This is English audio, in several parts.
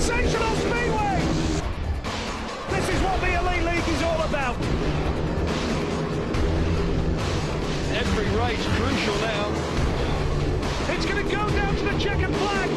sensational Speedway! This is what the Elite League is all about. Every race crucial now. It's going to go down to the checkered flag.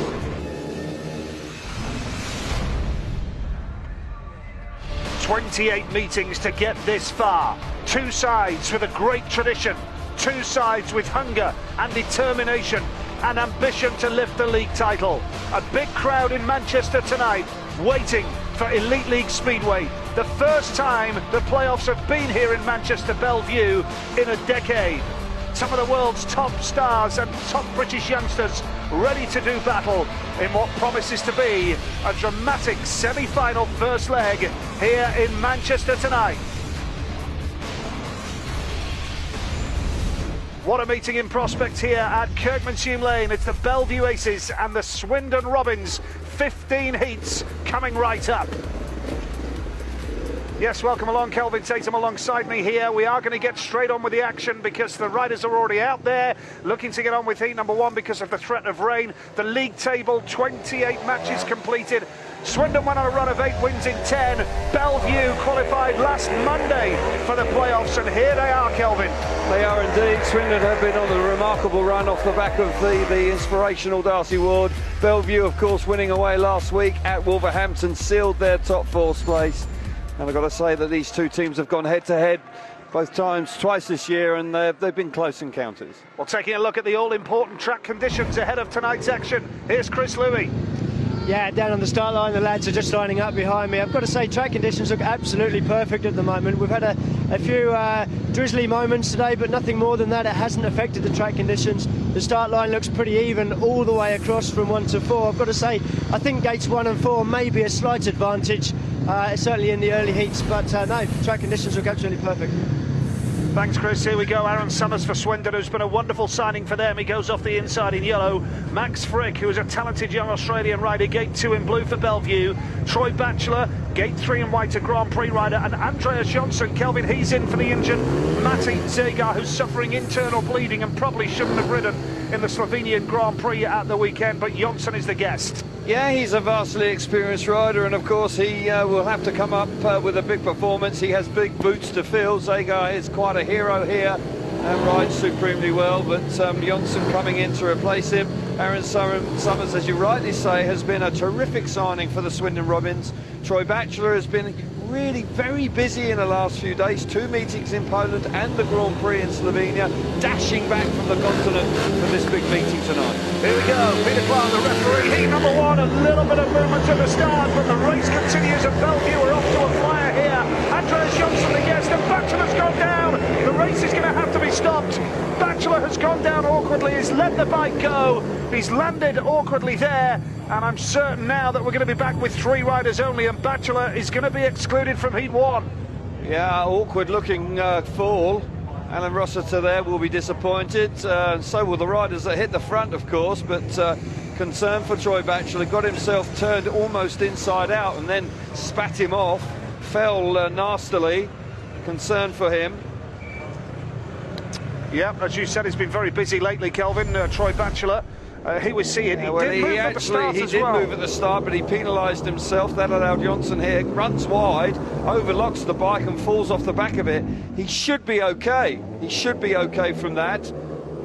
"28 meetings to get this far. Two sides with a great tradition. Two sides with hunger and determination and ambition to lift the league title. A big crowd in Manchester tonight, waiting for Elite League Speedway. The first time the playoffs have been here in Manchester Bellevue in a decade. Some of the world's top stars and top British youngsters ready to do battle in what promises to be a dramatic semi-final first leg here in Manchester tonight. What a meeting in prospect here at Kirkmanshume Lane. It's the Bellevue Aces and the Swindon Robins. 15 heats coming right up. Yes, welcome along, Kelvin Tatum alongside me here. We are going to get straight on with the action because the riders are already out there looking to get on with heat number one because of the threat of rain. The league table, 28 matches completed. Swindon went on a run of 8 wins in 10. Bellevue qualified last Monday for the playoffs, and here they are, Kelvin. They are indeed. Swindon have been on a remarkable run off the back of the inspirational Darcy Ward. Bellevue, of course, winning away last week at Wolverhampton, sealed their top 4 place. And I've got to say that these two teams have gone head-to-head both times, twice this year, and they've been close encounters. Well, taking a look at the all-important track conditions ahead of tonight's action, here's Chris Louis. Yeah, down on the start line, the lads are just lining up behind me. I've got to say, track conditions look absolutely perfect at the moment. We've had a few drizzly moments today, but nothing more than that. It hasn't affected the track conditions. The start line looks pretty even all the way across from 1 to 4. I've got to say, I think gates 1 and 4 may be a slight advantage, certainly in the early heats, but no, track conditions look absolutely perfect. Thanks, Chris. Here we go. Aaron Summers for Swindon, who's been a wonderful signing for them. He goes off the inside in yellow. Max Frick, who is a talented young Australian rider, gate 2 in blue for Bellevue. Troy Batchelor, gate 3 in white, a Grand Prix rider. And Andreas Johnson, Kelvin, he's in for the injured Matti Zegar, who's suffering internal bleeding and probably shouldn't have ridden in the Slovenian Grand Prix at the weekend, but Johnson is the guest. Yeah, he's a vastly experienced rider, and of course he will have to come up with a big performance. He has big boots to fill. Zegar is quite a hero here and rides supremely well, but Johnson coming in to replace him. Aaron Summers, as you rightly say, has been a terrific signing for the Swindon Robins. Troy Batchelor has been really very busy in the last few days. 2 meetings in Poland and the Grand Prix in Slovenia, dashing back from the continent for this big meeting tonight. Here we go, Peter Clark, the referee. Heat number 1, a little bit of movement at the start, but the race continues and Bellevue are off to a flyer here. Andreas Johnson, the guest, and Batchelor's gone down. The race is going to have to be stopped. Batchelor has gone down awkwardly, he's let the bike go, he's landed awkwardly there, and I'm certain now that we're going to be back with 3 riders only, and Batchelor is going to be excluded from Heat 1. Yeah, awkward looking fall. Alan Rossiter there will be disappointed, and so will the riders that hit the front, of course, but concern for Troy Batchelor. Got himself turned almost inside out and then spat him off, fell nastily. Concern for him. Yeah, as you said, he's been very busy lately, Kelvin. Troy Batchelor, he was seeing. He did move at the start as well. He did move at the start, but he penalised himself. That allowed Johnson here, runs wide, overlocks the bike and falls off the back of it. He should be okay. He should be okay from that,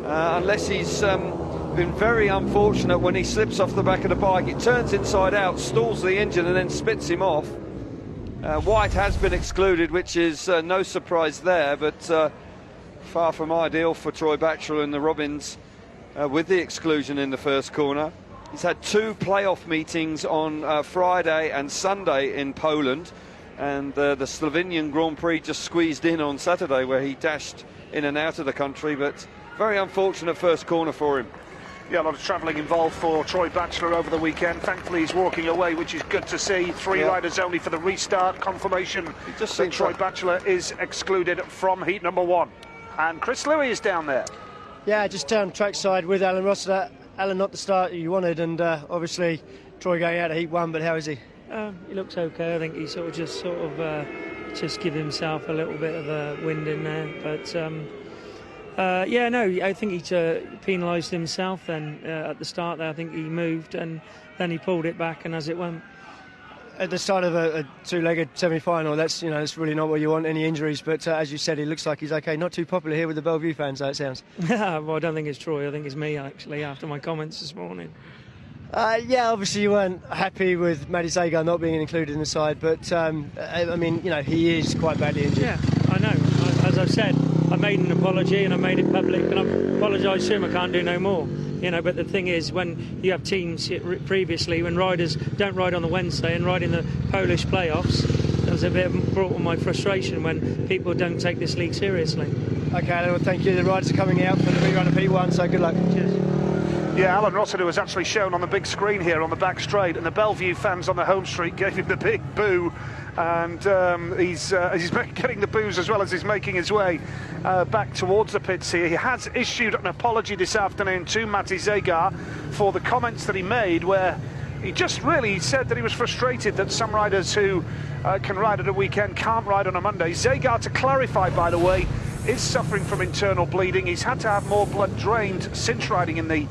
unless he's been very unfortunate when he slips off the back of the bike. It turns inside out, stalls the engine and then spits him off. White has been excluded, which is no surprise there, but far from ideal for Troy Batchelor and the Robins with the exclusion in the first corner. He's had 2 playoff meetings on Friday and Sunday in Poland, and the Slovenian Grand Prix just squeezed in on Saturday, where he dashed in and out of the country, but very unfortunate first corner for him. Yeah, a lot of travelling involved for Troy Batchelor over the weekend. Thankfully, he's walking away, which is good to see. 3 riders only for the restart. Confirmation that Troy Batchelor is excluded from heat number 1. And Chris Louis is down there. Yeah, just down trackside with Alan Rossiter. Alan, not the start you wanted, and obviously Troy going out of heat 1, but how is he? He looks okay. I think he just give himself a little bit of a wind in there, but yeah, no, I think he penalised himself then at the start there. I think he moved and then he pulled it back, and as it went. at the start of a two-legged semi-final, that's really not what you want, any injuries. But as you said, he looks like he's okay. Not too popular here with the Bellevue fans, though, it sounds. Well, I don't think it's Troy. I think it's me, actually, after my comments this morning. Yeah, obviously you weren't happy with Matty Zagar not being included in the side, but I mean, he is quite badly injured. Yeah, I know. As I've said, I made an apology and I made it public, and I apologise to him. I can't do no more. But the thing is, when you have teams previously, when riders don't ride on the Wednesday and ride in the Polish playoffs, that was a bit brought on my frustration when people don't take this league seriously. Okay, well, thank you. The riders are coming out for the rerun of P1, so good luck. Cheers. Yeah, Alan Rossiter was actually shown on the big screen here on the back straight, and the Bellevue fans on the home street gave him the big boo, and he's getting the boos as well as he's making his way back towards the pits here. He has issued an apology this afternoon to Matty Zagar for the comments that he made, where he just really said that he was frustrated that some riders who can ride at a weekend can't ride on a Monday. Zagar, to clarify, by the way, is suffering from internal bleeding. He's had to have more blood drained since riding in the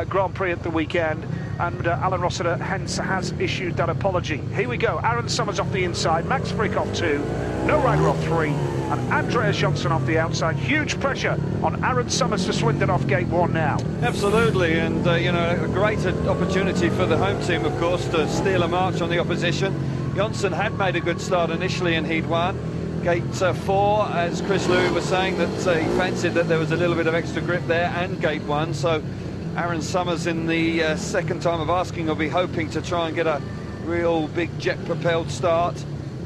Grand Prix at the weekend, and Alan Rossiter hence has issued that apology. Here we go. Aaron Summers off the inside, Max Frick off 2, no rider off 3, and Andreas Johnson off the outside. Huge pressure on Aaron Summers for Swindon off gate 1 now. Absolutely, and a great opportunity for the home team, of course, to steal a march on the opposition. Johnson had made a good start initially in Heat 1. Gate 4, as Chris Louis was saying, that he fancied that there was a little bit of extra grip there, and Gate 1, so Aaron Summers in the second time of asking will be hoping to try and get a real big jet-propelled start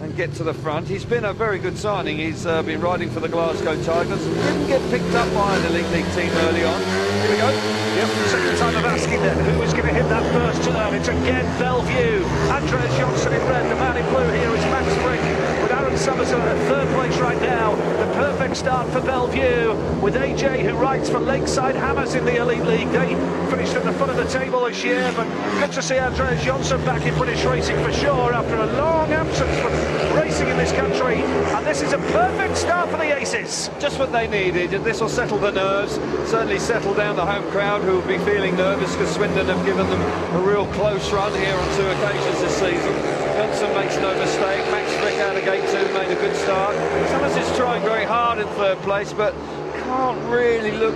and get to the front. He's been a very good signing. He's been riding for the Glasgow Tigers. Didn't get picked up by an Elite League team early on. Here we go. Yep, second time of asking then, who is going to hit that first turn? It's again Bellevue. Andreas Johnson in red, the man in blue here is Max Frick, with Aaron Summers at third place right now. The perfect start for Bellevue, with AJ, who rides for Lakeside Hammers in the Elite League. They finished at the front of the table this year, but good to see Andreas Johnson back in British racing for sure after a long absence from racing in this country, and this is a perfect start for the Aces. Just what they needed, and this will settle the nerves, certainly settle down the home crowd, who will be feeling nervous because Swindon have given them a real close run here on 2 occasions this season. Johnson makes no mistake. Max Frick out of gate 2 made a good start. Summers is trying very hard in third place, but can't really look,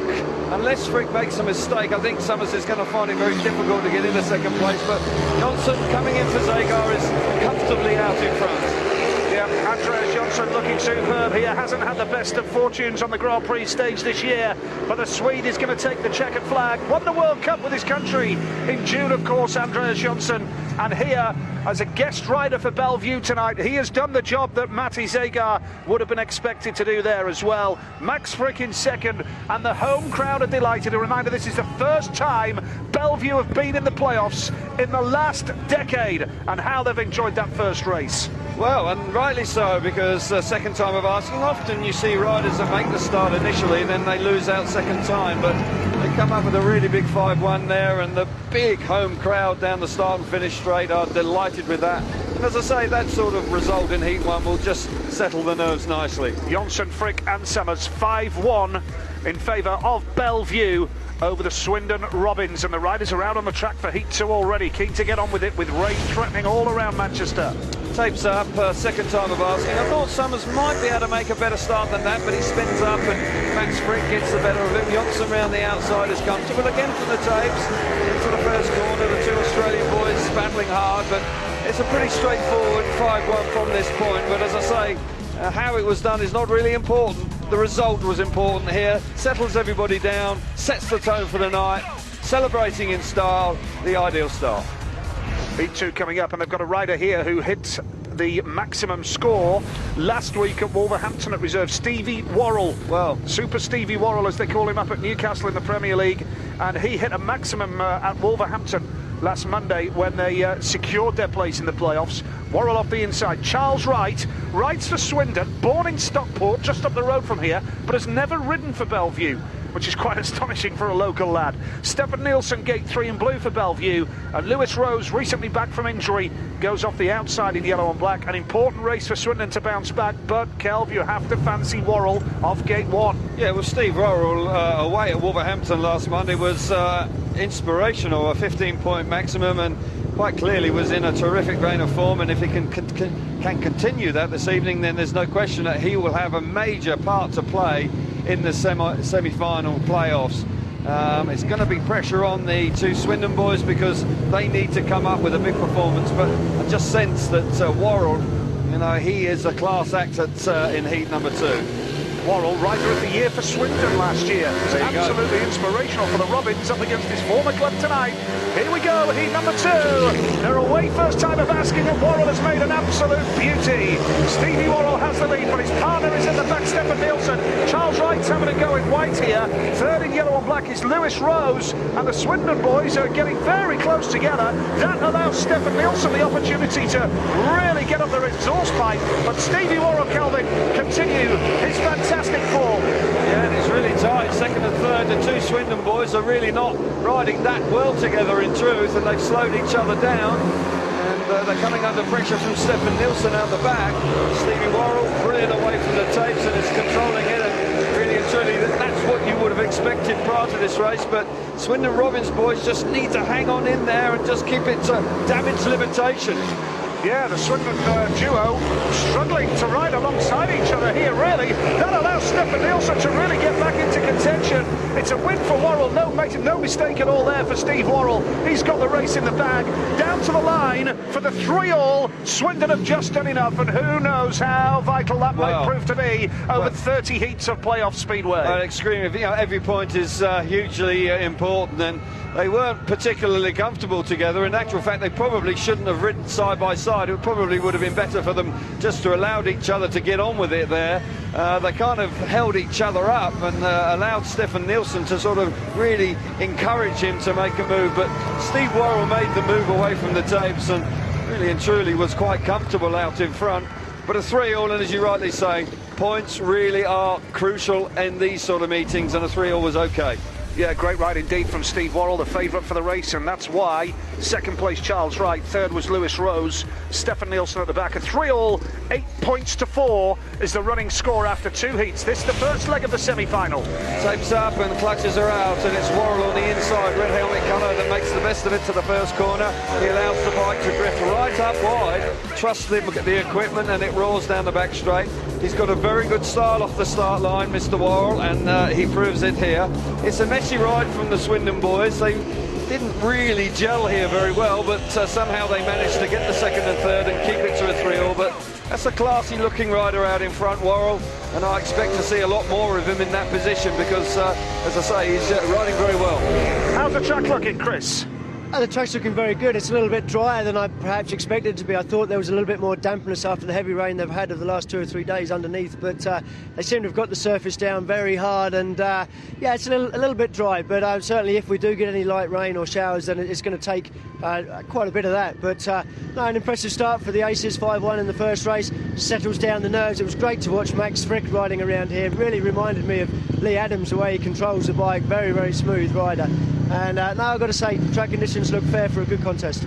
unless Frick makes a mistake. I think Summers is going to find it very difficult to get into second place, but Johnson coming in for Zagar is comfortably out in front. Andreas Johnson looking superb here, hasn't had the best of fortunes on the Grand Prix stage this year, but the Swede is going to take the checkered flag. Won the World Cup with his country in June, of course, Andreas Johnson, and here as a guest rider for Bellevue tonight, he has done the job that Matty Zagar would have been expected to do there as well. Max Frick in second, and the home crowd are delighted. A reminder, this is the first time Bellevue have been in the playoffs in the last decade, and how they've enjoyed that first race. Well, and rightly so, because second time of asking, often you see riders that make the start initially and then they lose out second time, but they come up with a really big 5-1 there, and the big home crowd down the start and finish straight are delighted with that. And as I say, that sort of result in Heat 1 will just settle the nerves nicely. Johnson, Frick and Summers 5-1 in favour of Bellevue over the Swindon Robins, and the riders are out on the track for Heat 2 already, keen to get on with it, with rain threatening all around Manchester. Tapes up, second time of asking. I thought Summers might be able to make a better start than that, but he spins up and Max Frick gets the better of him. Johnson round the outside is comfortable again from the tapes into the first corner. The 2 Australian boys battling hard, but it's a pretty straightforward 5-1 from this point. But as I say, how it was done is not really important. The result was important here, settles everybody down, sets the tone for the night, celebrating in style, the ideal start. Heat 2 coming up, and they've got a rider here who hit the maximum score last week at Wolverhampton at reserve, Stevie Worrell. Well, Super Stevie Worrell, as they call him up at Newcastle in the Premier League, and he hit a maximum at Wolverhampton last Monday when they secured their place in the playoffs. Worrell off the inside. Charles Wright rides for Swindon, born in Stockport, just up the road from here, but has never ridden for Bellevue, which is quite astonishing for a local lad. Stefan Nielsen, gate 3 in blue for Bellevue, and Lewis Rose, recently back from injury, goes off the outside in yellow and black. An important race for Swindon to bounce back, but Kelv, you have to fancy Worrell off gate 1. Yeah, well, Steve Worrell away at Wolverhampton last Monday was inspirational, a 15-point maximum, and quite clearly was in a terrific vein of form. And if he can continue that this evening, then there's no question that he will have a major part to play in the semi-final playoffs. It's going to be pressure on the two Swindon boys because they need to come up with a big performance, but I just sense that Worrell, you know, he is a class act in heat number 2. Worrell, Rider of the Year for Swindon last year. It was absolutely inspirational for the Robins up against his former club tonight. Here we go, heat number 2. They're away, first time of asking, and Worrell has made an absolute beauty. Stevie Worrell has the lead, but his partner is in the back, Stefan Nielsen. Charles Wright's having a go in white here. Third in yellow and black is Lewis Rose, and the Swindon boys are getting very close together. That allows Stefan Nielsen the opportunity to really get up their exhaust pipe, but Stevie Worrell, Kelvin, continue his fantastic form. Yeah, and it's really tight. Second and third, the two Swindon boys are really not riding that well together in truth, and they've slowed each other down. And they're coming under pressure from Stefan Nielsen out the back. Stevie Worrell brilliant away from the tapes and is controlling it. And really and truly, that's what you would have expected prior to this race. But Swindon Robins boys just need to hang on in there and just keep it to damage limitation. Yeah, the Swindon duo struggling to ride alongside each other here, really. That allows Stefan Nielsen to really get back into contention. It's a win for Worrell, no mistake at all there for Steve Worrell. He's got the race in the bag. Down to the line for the 3-all. Swindon have just done enough, and who knows how vital that might prove to be over 30 heats of playoff Speedway. Extremely, you know, every point is hugely important, and they weren't particularly comfortable together. In actual fact, they probably shouldn't have ridden side by side. It probably would have been better for them just to allow each other to get on with it there. They kind of held each other up and allowed Stefan Nielsen to sort of really encourage him to make a move. But Steve Worrell made the move away from the tapes and really and truly was quite comfortable out in front. But a 3-all, and as you rightly say, points really are crucial in these sort of meetings, and a 3-all was okay. Yeah, great ride indeed from Steve Worrell, the favourite for the race, and that's why second place Charles Wright, third was Lewis Rose, Stefan Nielsen at the back. A 3-all, 8 points to 4 is the running score after 2 heats. This is the first leg of the semi-final. Tapes up and clutches are out, and it's Worrell on the inside, red helmet colour, that makes the best of it to the first corner. He allows the bike to drift right up wide, trusts the equipment, and it roars down the back straight. He's got a very good style off the start line, Mr. Worrell, and he proves it here. It's a messy ride from the Swindon boys. They didn't really gel here very well, but somehow they managed to get the second and third and keep it to a 3-all. But that's a classy looking rider out in front, Worrell, and I expect to see a lot more of him in that position because, as I say, he's riding very well. How's the track looking, Chris? The track's looking very good. It's a little bit drier than I perhaps expected it to be. I thought there was a little bit more dampness after the heavy rain they've had of the last 2 or 3 days underneath, but they seem to have got the surface down very hard, and yeah, it's a little bit dry, but certainly if we do get any light rain or showers, then it's going to take quite a bit of that. But no, an impressive start for the Aces, 5-1 in the first race, settles down the nerves. It was great to watch Max Frick riding around here. Really reminded me of Lee Adams, the way he controls the bike. Very, very smooth rider. And now I've got to say, track conditions look fair for a good contest.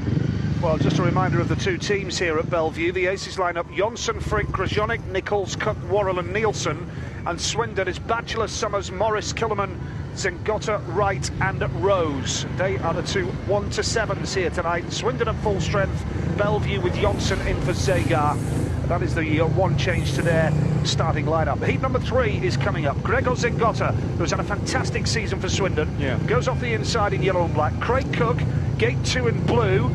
Well, just a reminder of the two teams here at Bellevue. The Aces line up Jonsson, Frick, Grzonik, Nichols, Cook, Worrell and Nielsen. And Swindon is Batchelor, Summers, Morris, Killerman, Zengotta, Wright and Rose. They are the two 1 to 7s here tonight. Swindon at full strength, Bellevue with Jonsson in for Zagar. That is the one change to their starting lineup. Heat number 3 is coming up. Gregor Zengotta, who's had a fantastic season for Swindon, goes off the inside in yellow and black. Craig Cook, gate 2 in blue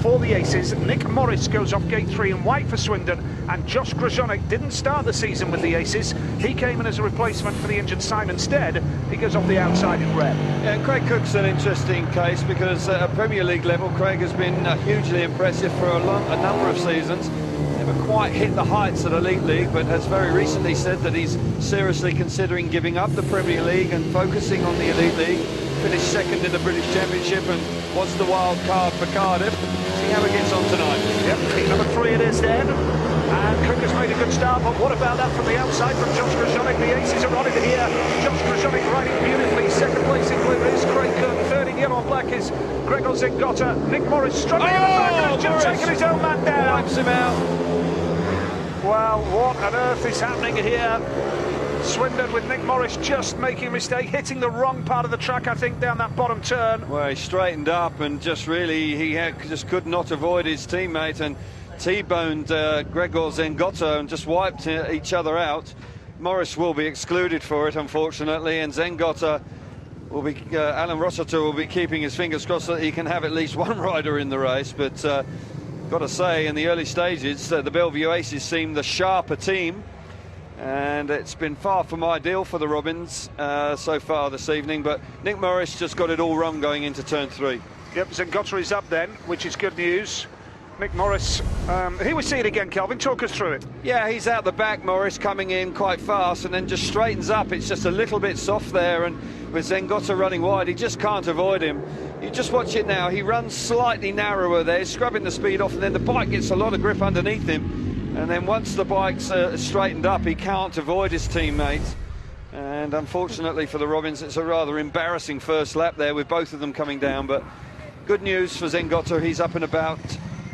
for the Aces. Nick Morris goes off gate 3 in white for Swindon. And Josh Grzonik didn't start the season with the Aces. He came in as a replacement for the injured Simon Stead. He goes off the outside in red. Yeah, and Craig Cook's an interesting case because at Premier League level, Craig has been hugely impressive for a number of seasons. Never quite hit the heights at Elite League, but has very recently said that he's seriously considering giving up the Premier League and focusing on the Elite League. Finished second in the British Championship and was the wild card for Cardiff. See how he gets on tonight. Yep, heat number 3 it is then. And Cook has made a good start, but what about that from the outside from Josh Grzonik? The Aces are on it here. Josh Grzonik riding beautifully. Second place in blue is Craig Cook. Third in yellow and black is Gregor Zengotta. Nick Morris struggling in the back and has just taken his own man down. Wipes him out. Well, what on earth is happening here? Swindon with Nick Morris just making a mistake, hitting the wrong part of the track, I think, down that bottom turn. Well, he straightened up and just really, just could not avoid his teammate and T-boned Gregor Zengotto and just wiped each other out. Morris will be excluded for it, unfortunately, and Zengotto will be, Alan Rossiter will be keeping his fingers crossed that he can have at least one rider in the race, but got to say, in the early stages, the Bellevue Aces seemed the sharper team, and it's been far from ideal for the Robins so far this evening, but Nick Morris just got it all wrong going into turn 3. Yep, Zengotto is up then, which is good news. Nick Morris, here we see it again, Kelvin, talk us through it. Yeah, he's out the back, Morris, coming in quite fast and then just straightens up. It's just a little bit soft there, and with Zengotto running wide, he just can't avoid him. You just watch it now, he runs slightly narrower there, scrubbing the speed off, and then the bike gets a lot of grip underneath him, and then once the bike's straightened up, he can't avoid his teammate. And unfortunately for the Robins, it's a rather embarrassing first lap there with both of them coming down, but good news for Zengotto, he's up and about,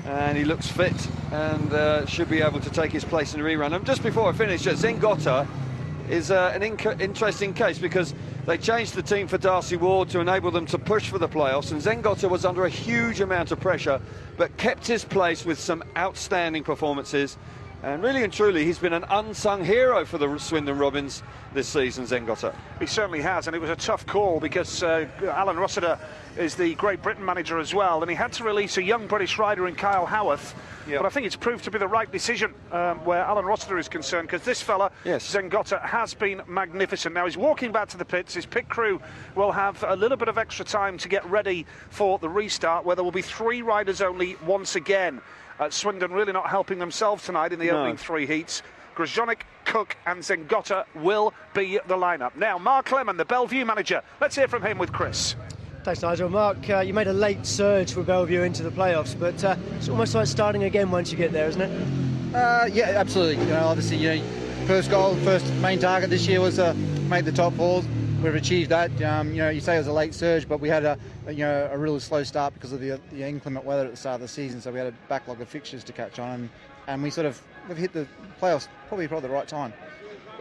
and he looks fit and should be able to take his place in the rerun. And just before I finish, Zengotto is an interesting case because they changed the team for Darcy Ward to enable them to push for the playoffs, and Zengotto was under a huge amount of pressure but kept his place with some outstanding performances. And really and truly, he's been an unsung hero for the Swindon Robins this season, Zengotto. He certainly has, and it was a tough call because Alan Rossiter is the Great Britain manager as well, and he had to release a young British rider in Kyle Howarth. Yep. But I think it's proved to be the right decision where Alan Rossiter is concerned, because this fella, yes, Zengotto, has been magnificent. Now he's walking back to the pits. His pit crew will have a little bit of extra time to get ready for the restart, where there will be 3 riders only once again. Swindon really not helping themselves tonight in the opening 3 heats. Grzonik, Cook and Zengotto will be the lineup. Now, Mark Lemon, the Bellevue manager. Let's hear from him with Chris. Thanks, Nigel. Mark, you made a late surge for Bellevue into the playoffs, but it's almost like starting again once you get there, isn't it? Yeah, absolutely. Obviously, first goal, first main target this year was to make the top 4. We've achieved that. You say it was a late surge, but we had a really slow start because of the inclement weather at the start of the season. So we had a backlog of fixtures to catch on, and we've hit the playoffs probably the right time.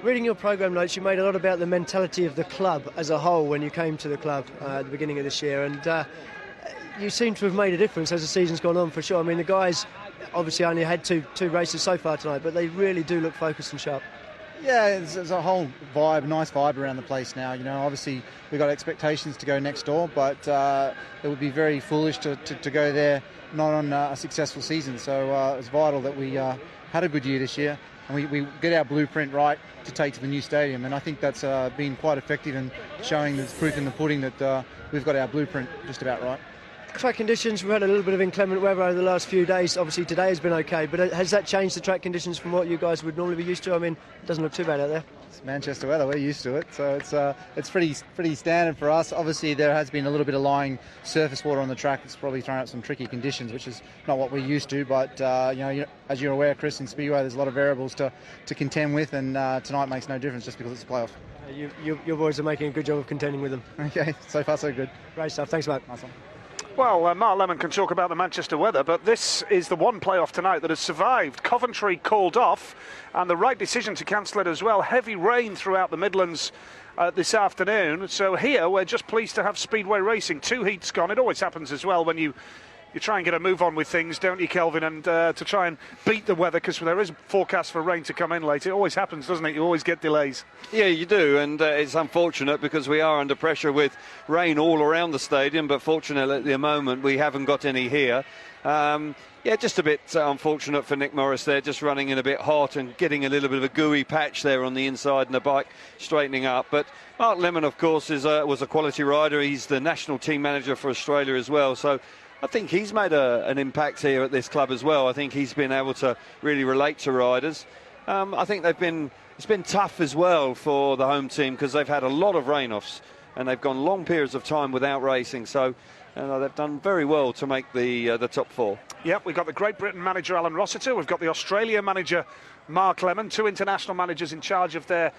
Reading your programme notes, you made a lot about the mentality of the club as a whole when you came to the club at the beginning of this year, and you seem to have made a difference as the season's gone on, for sure. I mean, the guys obviously only had two races so far tonight, but they really do look focused and sharp. Yeah, there's a whole vibe, nice vibe around the place now. Obviously we've got expectations to go next door, but it would be very foolish to go there not on a successful season. So it's vital that we had a good year this year, and we get our blueprint right to take to the new stadium. And I think that's been quite effective in showing the proof in the pudding that we've got our blueprint just about right. Track conditions, we've had a little bit of inclement weather over the last few days. Obviously today has been okay, but has that changed the track conditions from what you guys would normally be used to? I mean, it doesn't look too bad out there. It's Manchester weather, we're used to it, so it's pretty standard for us. Obviously there has been a little bit of lying surface water on the track. It's probably thrown out some tricky conditions, which is not what we're used to, but as you're aware, Chris, in Speedway there's a lot of variables to contend with, and tonight makes no difference just because it's a playoff. Your boys are making a good job of contending with them. Okay, so far so good. Great stuff, thanks mate. Nice one. Well, Mark Lemon can talk about the Manchester weather, but this is the one playoff tonight that has survived. Coventry called off, and the right decision to cancel it as well. Heavy rain throughout the Midlands this afternoon. So here we're just pleased to have Speedway racing. 2 heats gone. It always happens as well when you try and get a move on with things, don't you, Kelvin? And to try and beat the weather, because there is a forecast for rain to come in late. It always happens, doesn't it? You always get delays. Yeah, you do, and it's unfortunate because we are under pressure with rain all around the stadium, but fortunately at the moment we haven't got any here. Yeah, just a bit unfortunate for Nick Morris there, just running in a bit hot and getting a little bit of a gooey patch there on the inside and the bike straightening up. But Mark Lemon, of course, was a quality rider. He's the national team manager for Australia as well, so I think he's made an impact here at this club as well. I think he's been able to really relate to riders. I think it's been tough as well for the home team because they've had a lot of rain-offs and they've gone long periods of time without racing. So they've done very well to make the top 4. Yep, we've got the Great Britain manager Alan Rossiter, we've got the Australia manager Mark Lemon, 2 international managers in charge of their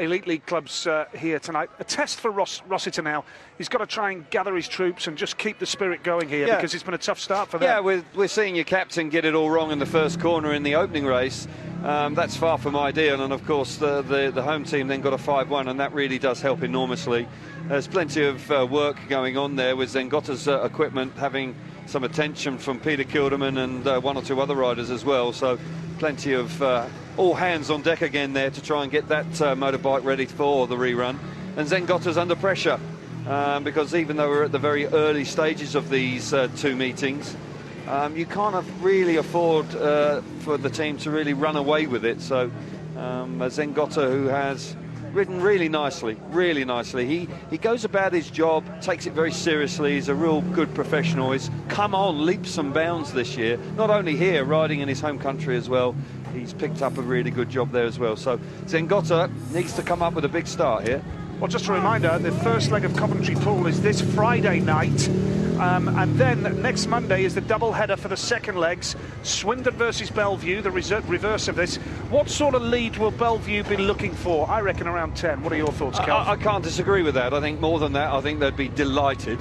elite league clubs here tonight. A test for Rossiter now. He's got to try and gather his troops and just keep the spirit going here, because it's been a tough start for them. Yeah, we're seeing your captain get it all wrong in the first corner in the opening race. that's far from ideal, and of course the home team then got a 5-1, and that really does help enormously. There's plenty of work going on there with Zengotta's equipment having some attention from Peter Kilderman and one or two other riders as well, so plenty of all hands on deck again there to try and get that motorbike ready for the rerun. And Zengotta's under pressure because even though we're at the very early stages of these two meetings, you can't really afford for the team to really run away with it. So Zengotta, who has ridden really nicely, he goes about his job, takes it very seriously. He's a real good professional. He's come on leaps and bounds this year, not only here, riding in his home country as well. He's picked up a really good job there as well. So Zengotta needs to come up with a big start here. Well, just a reminder, the first leg of Coventry Pool is this Friday night, and then next Monday is the double header for the second legs, Swindon versus Bellevue, the reverse of this. What sort of lead will Bellevue be looking for? I reckon around 10. What are your thoughts, Cal? I can't disagree with that. I think more than that, I think they'd be delighted.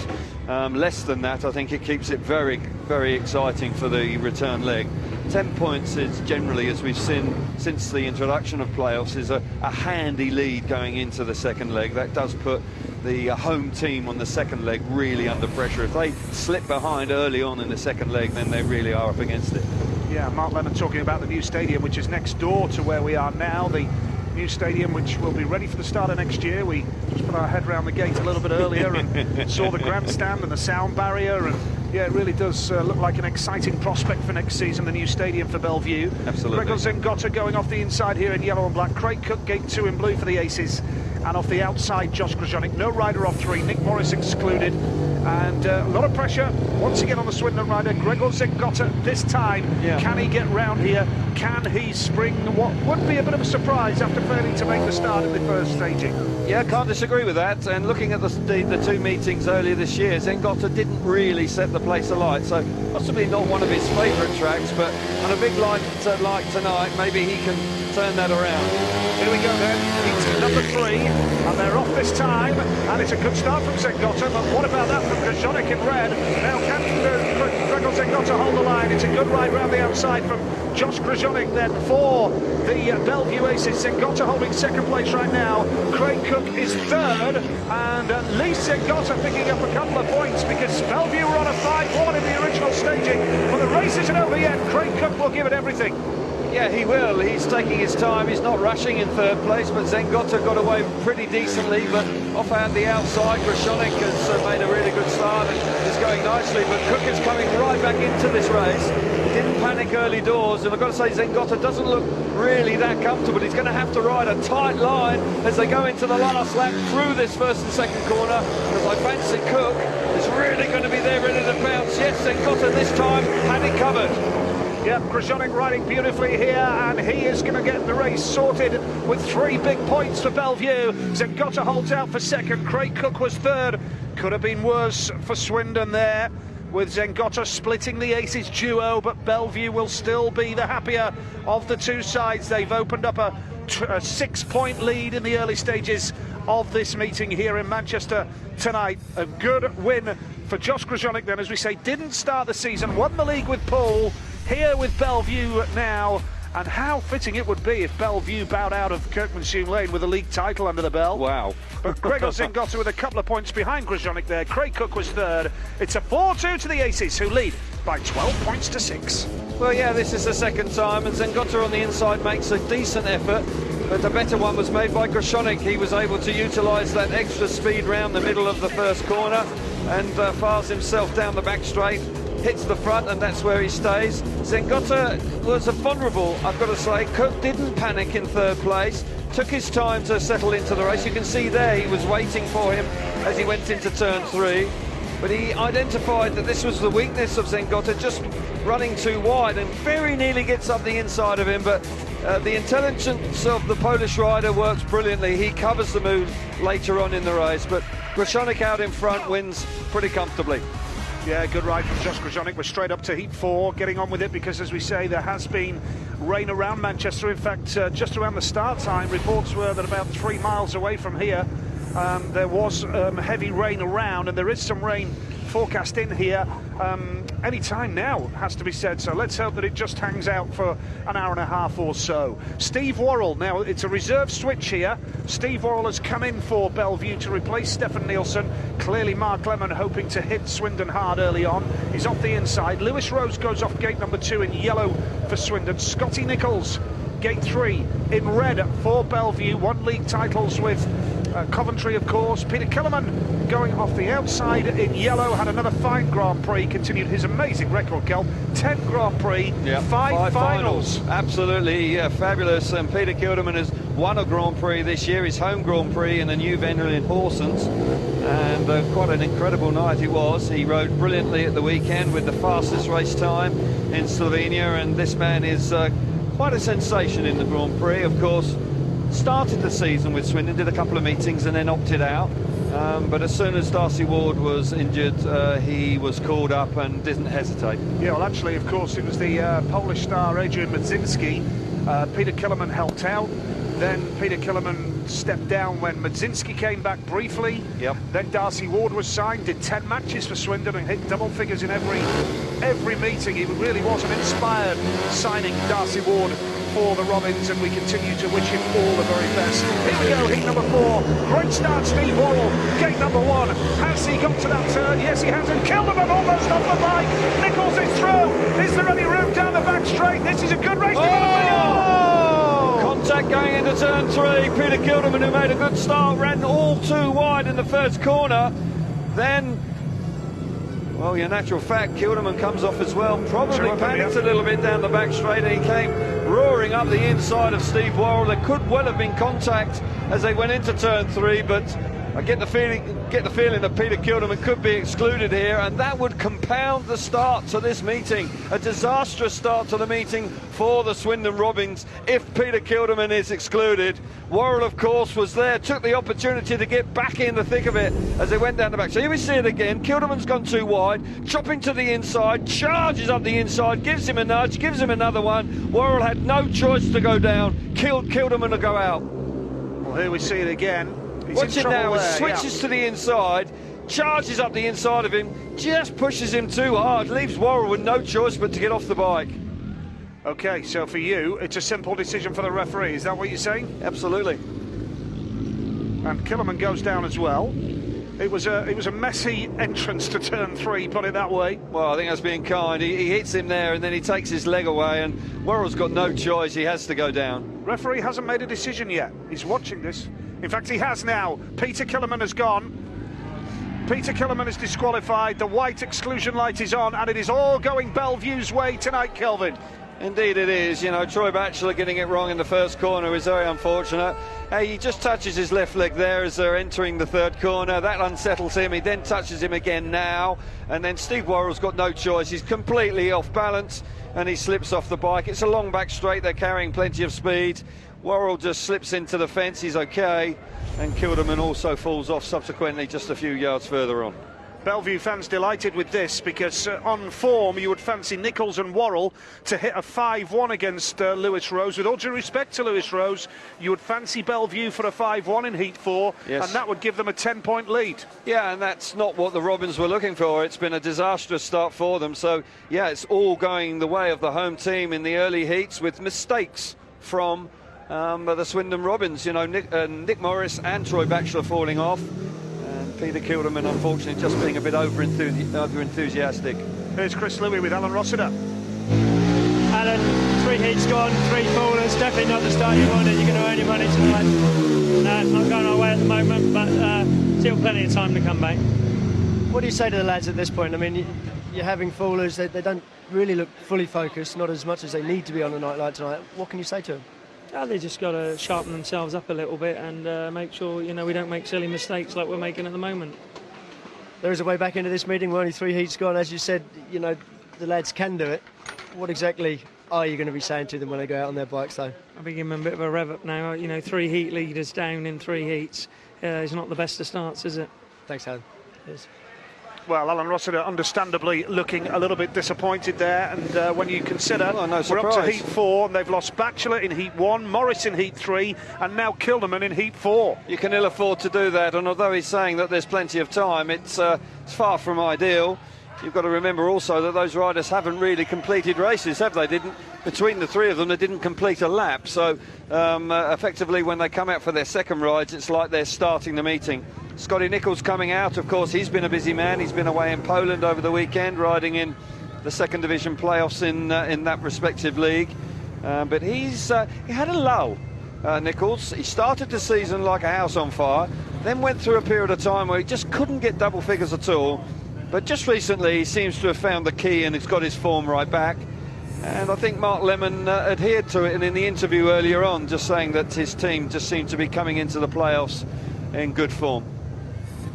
Less than that, I think it keeps it very, very exciting for the return leg. 10 points is generally, as we've seen since the introduction of playoffs, is a handy lead going into the second leg. That does put the home team on the second leg really under pressure. If they slip behind early on in the second leg, then they really are up against it. Yeah, Mark Lemon talking about the new stadium, which is next door to where we are now. The new stadium, which will be ready for the start of next year. We just put our head around the gate a little bit earlier and saw the grandstand and the sound barrier, and yeah, it really does look like an exciting prospect for next season, the new stadium for Bellevue. Absolutely. Gregor Zengotta going off the inside here in yellow and black. Craig Cook, gate 2 in blue for the Aces. And off the outside, Josh Grzonik. No rider off 3. Nick Morris excluded. And a lot of pressure once again on the Swindon rider. Gregor Zengotta this time. Yeah. Can he get round here? Can he spring what would be a bit of a surprise after failing to make the start in the first staging? Yeah, can't disagree with that. And looking at the two meetings earlier this year, Zengotta didn't really set the place alight. So possibly not one of his favourite tracks, but on a big line like tonight, maybe he can turn that around. Here we go then, he's number 3, and they're off this time, and it's a good start from Zengotta, but what about that from Grzonik in red? Now can Gregor Zengotta hold the line? It's a good ride round the outside from Josh Grzonik then for the Bellevue Aces. Zengotta holding second place right now. Craig Cook is third, and at least Zengotta picking up a couple of points because Bellevue were on a 5-1 in the original staging, but the race isn't over yet. Craig Cook will give it everything. Yeah, he will. He's taking his time. He's not rushing in third place, but Zengotta got away pretty decently. But offhand the outside, Grzonik has made a really good start and is going nicely. But Cook is coming right back into this race. He didn't panic early doors, and I've got to say Zengotta doesn't look really that comfortable. He's going to have to ride a tight line as they go into the last lap through this first and second corner, because I fancy Cook is really going to be there ready to bounce. Yes, Zengotta this time had it covered. Yep, Grzonik riding beautifully here, and he is going to get the race sorted with 3 big points for Bellevue. Zengotta holds out for second. Craig Cook was third. Could have been worse for Swindon there, with Zengotta splitting the Aces duo, but Bellevue will still be the happier of the two sides. They've opened up a 6-point lead in the early stages of this meeting here in Manchester tonight. A good win for Josh Grzonik then, as we say, didn't start the season, won the league with Poole, here with Bellevue now, and how fitting it would be if Bellevue bowed out of Kirkmanshume Lane with a league title under the belt. Wow. But Gregor Zengotta with a couple of points behind Grzonik there. Craig Cook was third. It's a 4-2 to the Aces, who lead by 12 points to 6. Well, yeah, this is the second time, and Zengotta on the inside makes a decent effort, but the better one was made by Grzonik. He was able to utilise that extra speed round the middle of the first corner and fires himself down the back straight, hits the front, and that's where he stays. Zengotta was vulnerable, I've got to say. Cook didn't panic in third place, took his time to settle into the race. You can see there he was waiting for him as he went into turn 3, but he identified that this was the weakness of Zengotta, just running too wide, and very nearly gets up the inside of him, but the intelligence of the Polish rider works brilliantly. He covers the move later on in the race, but Grzonik out in front wins pretty comfortably. Yeah, good ride from Josh Grzonik. We're straight up to heat 4, getting on with it, because as we say, there has been rain around Manchester. In fact, just around the start time, reports were that about 3 miles away from here there was heavy rain around, and there is some rain forecast in here. any time now, has to be said. So let's hope that it just hangs out for an hour and a half or so. Steve Worrell, now it's a reserve switch here. Steve Worrell has come in for Bellevue to replace Stefan Nielsen. Clearly Mark Lemon hoping to hit Swindon hard early on. He's off the inside. Lewis Rose goes off gate number 2 in yellow for Swindon. Scotty Nichols, gate 3 in red for Bellevue. 1 league titles with Coventry, of course. Peter Killerman going off the outside in yellow, had another fine Grand Prix, continued his amazing record, Kel. 10 Grand Prix, 5 finals. Absolutely fabulous. And Peter Kilderman has won a Grand Prix this year, his home Grand Prix in the new venue in Horsens. And quite an incredible night it was. He rode brilliantly at the weekend with the fastest race time in Slovenia. And this man is quite a sensation in the Grand Prix, of course. Started the season with Swindon, did a couple of meetings and then opted out. But as soon as Darcy Ward was injured, he was called up and didn't hesitate. Yeah, well, actually, of course, it was the Polish star Adrian Madzinski. Peter Killerman helped out. Then Peter Killerman stepped down when Madzinski came back briefly. Yep. Then Darcy Ward was signed, did 10 matches for Swindon and hit double figures in every meeting. It really was an inspired signing, Darcy Ward, for the Robins, and we continue to wish him all the very best. Here we go, heat number 4. Great start, Steve Worrell. Gate number 1. Has he got to that turn? Yes, he has, and Kilderman almost off the bike. Nichols is through. Is there any room down the back straight? This is a good race. Contact going into turn 3. Peter Kilderman, who made a good start, ran all too wide in the first corner. Then, well, in actual fact, Kilderman comes off as well. Probably panicked a little bit down the back straight, and he came roaring up the inside of Steve Worrell. There could well have been contact as they went into turn 3, but I get the feeling that Peter Kilderman could be excluded here, and that would compound the start to this meeting. A disastrous start to the meeting for the Swindon Robins if Peter Kilderman is excluded. Worrell, of course, was there, took the opportunity to get back in the thick of it as they went down the back. So here we see it again. Kilderman's gone too wide, chopping to the inside, charges up the inside, gives him a nudge, gives him another one. Worrell had no choice to go down, killed Kilderman to go out. Well, here we see it again. Watch it now, it switches to the inside, charges up the inside of him, just pushes him too hard, leaves Worrell with no choice but to get off the bike. Okay, so for you, it's a simple decision for the referee. Is that what you're saying? Absolutely. And Killerman goes down as well. It was a messy entrance to turn 3, put it that way. Well, I think that's being kind. He hits him there and then he takes his leg away, and Worrell's got no choice. He has to go down. Referee hasn't made a decision yet. He's watching this. In fact, he has now. Peter Killerman has gone. Peter Killerman is disqualified. The white exclusion light is on, and it is all going Bellevue's way tonight, Kelvin. Indeed it is. You know, Troy Batchelor getting it wrong in the first corner is very unfortunate. He just touches his left leg there as they're entering the third corner. That unsettles him. He then touches him again now. And then Steve Worrell's got no choice. He's completely off balance and he slips off the bike. It's a long back straight. They're carrying plenty of speed. Worrell just slips into the fence. He's okay. And Kilderman also falls off subsequently just a few yards further on. Bellevue fans delighted with this because on form you would fancy Nichols and Worrell to hit a 5-1 against Lewis Rose. With all due respect to Lewis Rose, you would fancy Bellevue for a 5-1 in Heat 4, yes, and that would give them a 10-point lead. Yeah, and that's not what the Robins were looking for. It's been a disastrous start for them. So, yeah, it's all going the way of the home team in the early heats with mistakes from the Swindon Robins. You know, Nick Morris and Troy Batchelor falling off. Peter Kilderman, unfortunately, just being a bit over-enthusiastic. Here's Chris Louis with Alan Rossiter. Alan, 3 heats gone, 3 fallers. Definitely not the start you wanted. You're going to earn your money tonight. No, it's not going our way at the moment, but still plenty of time to come back. What do you say to the lads at this point? I mean, you're having fallers. They don't really look fully focused, not as much as they need to be on a night like tonight. What can you say to them? They just got to sharpen themselves up a little bit and make sure, you know, we don't make silly mistakes like we're making at the moment. There is a way back into this meeting. We're only 3 heats gone. As you said, you know, the lads can do it. What exactly are you going to be saying to them when they go out on their bikes, though? I'll be giving them a bit of a rev up now. You know, 3 heat leaders down in 3 heats is not the best of starts, is it? Thanks, Alan. Cheers. Well, Alan Rossiter understandably looking a little bit disappointed there, and when you consider we're up to Heat 4 and they've lost Batchelor in Heat 1, Morris in Heat 3 and now Kilderman in Heat 4. You can ill afford to do that, and although he's saying that there's plenty of time, it's far from ideal. you've got to remember also that those riders haven't really completed races, have they? Between the three of them, they didn't complete a lap. So effectively, when they come out for their second rides, it's like they're starting the meeting. Scotty Nicholls coming out, of course, he's been a busy man. He's been away in Poland over the weekend, riding in the second division playoffs in that respective league. But he had a lull, Nicholls. He started the season like a house on fire, then went through a period of time where he just couldn't get double figures at all. But just recently, he seems to have found the key and he's got his form right back. And I think Mark Lemon adhered to it, and in the interview earlier on, just saying that his team just seemed to be coming into the playoffs in good form.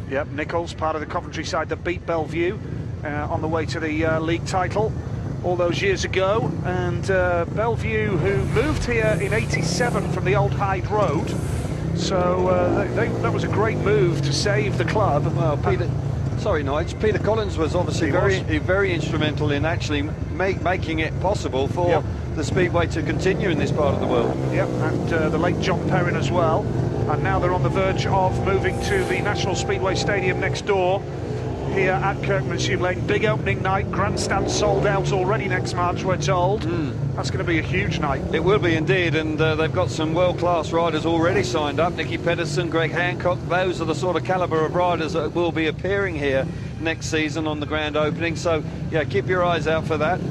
Yep, Nicholls, part of the Coventry side that beat Bellevue on the way to the league title all those years ago. And Bellevue, who moved here in '87 from the old Hyde Road. So that was a great move to save the club. Well, Peter Collins was obviously very instrumental in actually making it possible for the Speedway to continue in this part of the world. Yep, and the late John Perrin as well. And now they're on the verge of moving to the National Speedway Stadium next door here at Kirkmanshire Lane. Big opening night, grandstand sold out already next March, we're told. That's going to be a huge night. It will be indeed, and they've got some world-class riders already signed up. Nicky Pedersen, Greg Hancock, those are the sort of calibre of riders that will be appearing here next season on the grand opening. So, yeah, keep your eyes out for that.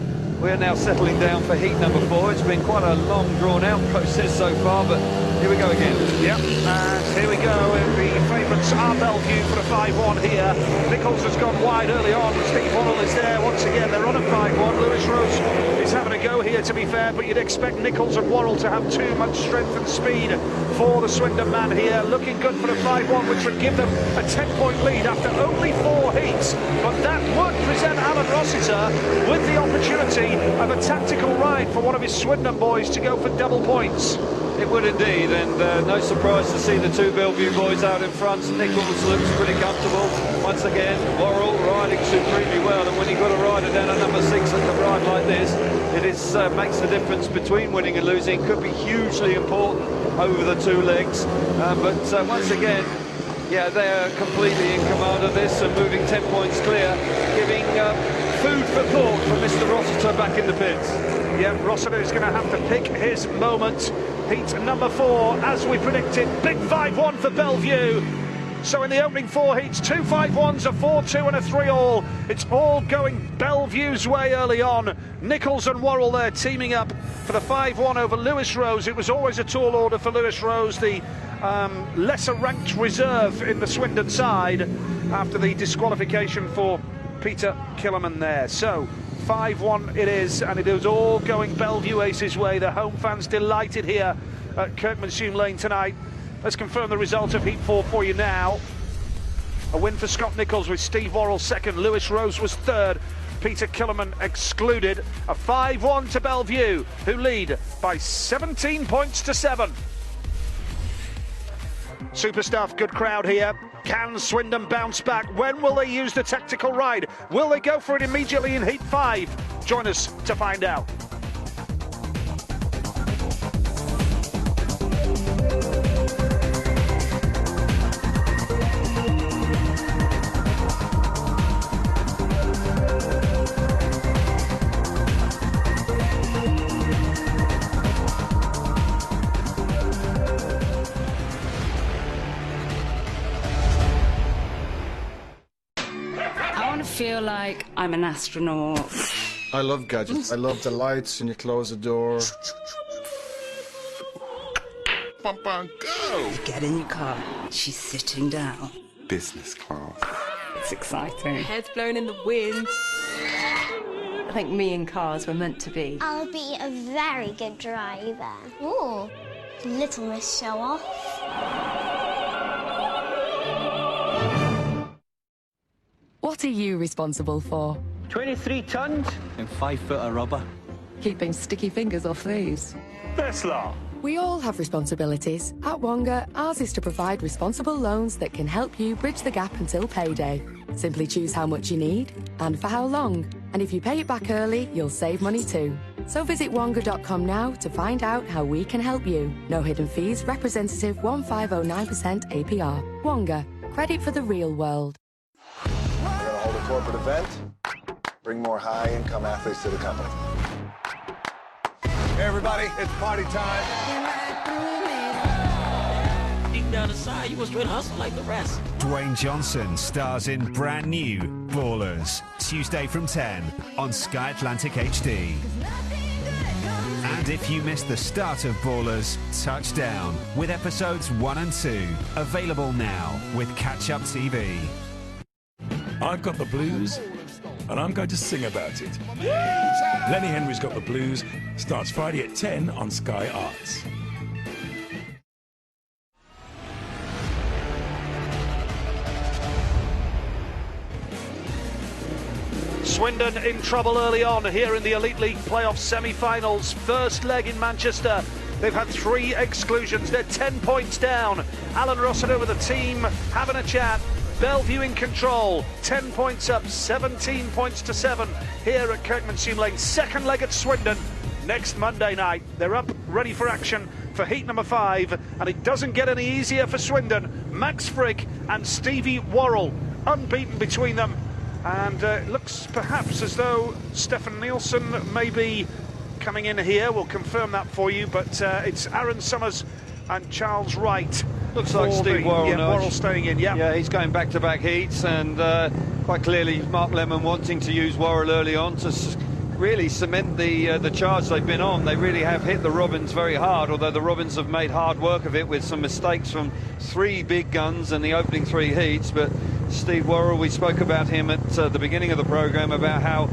We're now settling down for heat number 4. It's been quite a long, drawn-out process so far, but here we go again. Yep, and here we go. The favourites are Bellevue for a 5-1 here. Nicholls has gone wide early on. Steve Worrell is there once again. They're on a 5-1. Lewis Rose is having a go here, to be fair, but you'd expect Nicholls and Worrell to have too much strength and speed for the Swindon man here. Looking good for the 5-1, which would give them a 10-point lead after only 4 heats. But that would present Alan Rossiter with the opportunity of a tactical ride for one of his Swindon boys to go for double points. It would indeed, and no surprise to see the two Bellevue boys out in front. Nicholls looks pretty comfortable. Once again, Worrell riding supremely well, and when you've got a rider down at number 6 that can ride like this, it makes the difference between winning and losing. Could be hugely important over the 2 legs, but once again, yeah, they're completely in command of this and moving 10 points clear, giving food for thought for Mr. Rossiter back in the pits. Yeah, Rossiter is going to have to pick his moment. Heat number 4, as we predicted, big 5-1 for Bellevue. So in the opening 4 heats, 2 5-1s, a 4-2 and a 3-all. It's all going Bellevue's way early on. Nicholls and Worrell there teaming up for the 5-1 over Lewis Rose. It was always a tall order for Lewis Rose, the lesser ranked reserve in the Swindon side after the disqualification for Peter Killerman there. So 5-1 it is, and it is all going Bellevue Aces way. The home fans delighted here at Kirkmanshire Lane tonight. Let's confirm the result of Heat 4 for you now. A win for Scott Nicholls with Steve Worrell second. Lewis Rose was third. Peter Killerman excluded. A 5-1 to Bellevue, who lead by 17 points to 7. Super stuff, good crowd here. Can Swindon bounce back? When will they use the tactical ride? Will they go for it immediately in Heat 5? Join us to find out. Feel like I'm an astronaut. I love gadgets. I love the lights when you close the door. Papa, go! You get in your car, she's sitting down. Business class. It's exciting. Heads blown in the wind. I think me and cars were meant to be. I'll be a very good driver. Ooh, little Miss Show Off. What are you responsible for? 23 tons and 5 foot of rubber. Keeping sticky fingers off these. Tesla. We all have responsibilities. At Wonga, ours is to provide responsible loans that can help you bridge the gap until payday. Simply choose how much you need and for how long. And if you pay it back early, you'll save money too. So visit wonga.com now to find out how we can help you. No hidden fees, representative 1509% APR. Wonga, credit for the real world. We're going to hold a corporate event. bring more high-income athletes to the company. Hey everybody, it's party time. Deep down inside, you was straight hustle like the rest. Dwayne Johnson stars in brand new Ballers, Tuesday from 10 on Sky Atlantic HD. And if you missed the start of Ballers, Touchdown, with episodes 1 and 2, available now with Catch Up TV. I've got the blues, and I'm going to sing about it. Lenny Henry's Got the Blues starts Friday at 10 on Sky Arts. Swindon in trouble early on here in the Elite League playoff semi-finals. First leg in Manchester. They've had 3 exclusions. They're 10 points down. Alan Rossiter with the team having a chat. Bellevue in control. 10 points up, 17 points to 7 here at Kirkmansham Lane. Second leg at Swindon next Monday night. They're up, ready for action for heat number 5, and it doesn't get any easier for Swindon. Max Frigg and Stevie Worrell, unbeaten between them. And it looks perhaps as though Stefan Nielsen may be coming in here. We'll confirm that for you, but it's Aaron Summers and Charles Wright. Looks like Steve Worrell. Yeah, Worrell staying in, yeah. Yeah, he's going back-to-back heats, and quite clearly Mark Lemon wanting to use Worrell early on to really cement the charge they've been on. They really have hit the Robins very hard, although the Robins have made hard work of it with some mistakes from 3 big guns in the opening 3 heats. But Steve Worrell, we spoke about him at the beginning of the programme, about how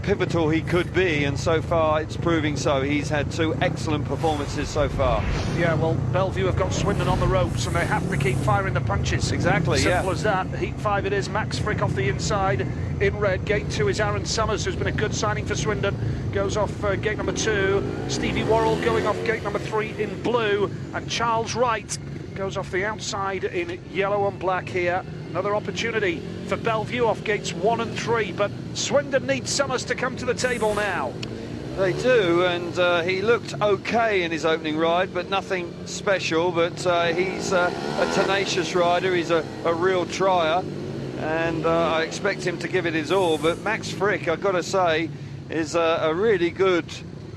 pivotal he could be, and so far it's proving so. He's had 2 excellent performances so far. Yeah, well, Bellevue have got Swindon on the ropes, and they have to keep firing the punches. Exactly, Simple as that. Heat 5 it is. Max Frick off the inside in red. Gate 2 is Aaron Summers, who's been a good signing for Swindon. Goes off gate number 2. Stevie Worrell going off gate number 3 in blue. And Charles Wright goes off the outside in yellow and black here. Another opportunity for Bellevue off gates 1 and 3, but Swindon needs Summers to come to the table now. They do, and he looked okay in his opening ride, but nothing special. But he's a tenacious rider. He's a real trier, and I expect him to give it his all. But Max Frick, I've got to say, is a really good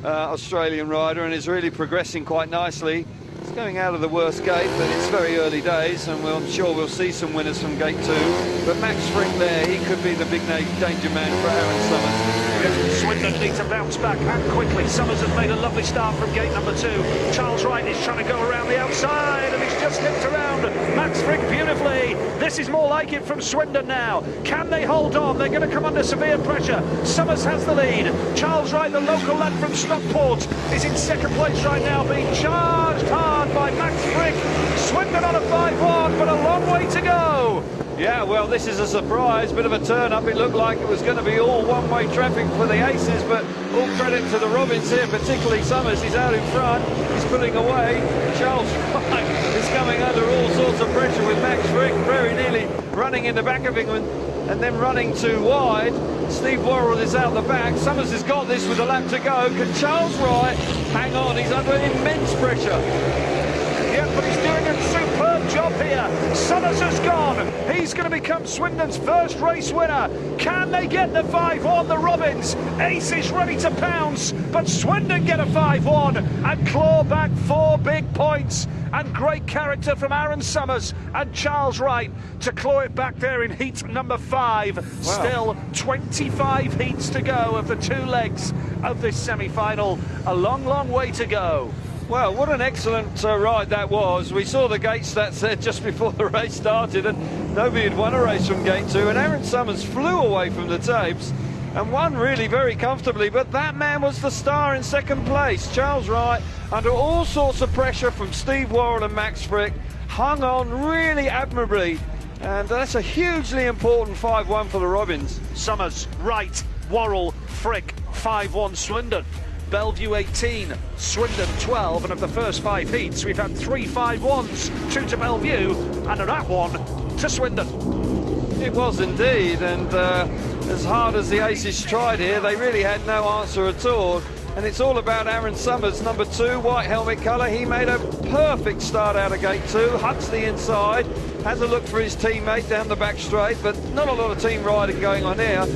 Australian rider, and is really progressing quite nicely. It's going out of the worst gate, but it's very early days, and I'm sure we'll see some winners from gate 2. But Max Frick there, he could be the big danger man for Aaron Summers. Swindon need to bounce back and quickly. Summers has made a lovely start from gate number 2. Charles Wright is trying to go around the outside, and he's just nipped around Max Frick beautifully. This is more like it from Swindon now. Can they hold on? They're going to come under severe pressure. Summers has the lead. Charles Wright, the local lad from Stockport, is in second place right now, being charged hard by Max Frick. Swindon on a 5-1, but a long way to go. Yeah, well, this is a surprise, bit of a turn-up. It looked like it was going to be all one-way traffic for the Aces, but all credit to the Robins here, particularly Summers. He's out in front, he's pulling away. Charles Wright is coming under all sorts of pressure with Max Frick very nearly running in the back of him and then running too wide. Steve Worrell is out the back. Summers has got this with a lap to go. Can Charles Wright hang on? He's under immense pressure. Yeah, but he's doing a superb job here. Summers has gone. He's going to become Swindon's first race winner. Can they get the 5-1, the Robins? Ace is ready to pounce, but Swindon get a 5-1 and claw back 4 big points. And great character from Aaron Summers and Charles Wright to claw it back there in heat number 5. Wow. Still 25 heats to go of the 2 legs of this semi-final. A long, long way to go. Well, what an excellent ride that was. We saw the gate stats there just before the race started, and nobody had won a race from gate 2, and Aaron Summers flew away from the tapes and won really very comfortably, but that man was the star in second place. Charles Wright, under all sorts of pressure from Steve Worrell and Max Frick, hung on really admirably, and that's a hugely important 5-1 for the Robins. Summers, Wright, Worrell, Frick, 5-1 Swindon. Bellevue 18, Swindon 12, and of the first 5 heats we've had 3 5-1s, 2 to Bellevue and an at-1 to Swindon. It was indeed, and as hard as the Aces tried here, they really had no answer at all. And it's all about Aaron Summers, number 2, white helmet colour. He made a perfect start out of gate 2, huts the inside, has a look for his teammate down the back straight, but not a lot of team riding going on here.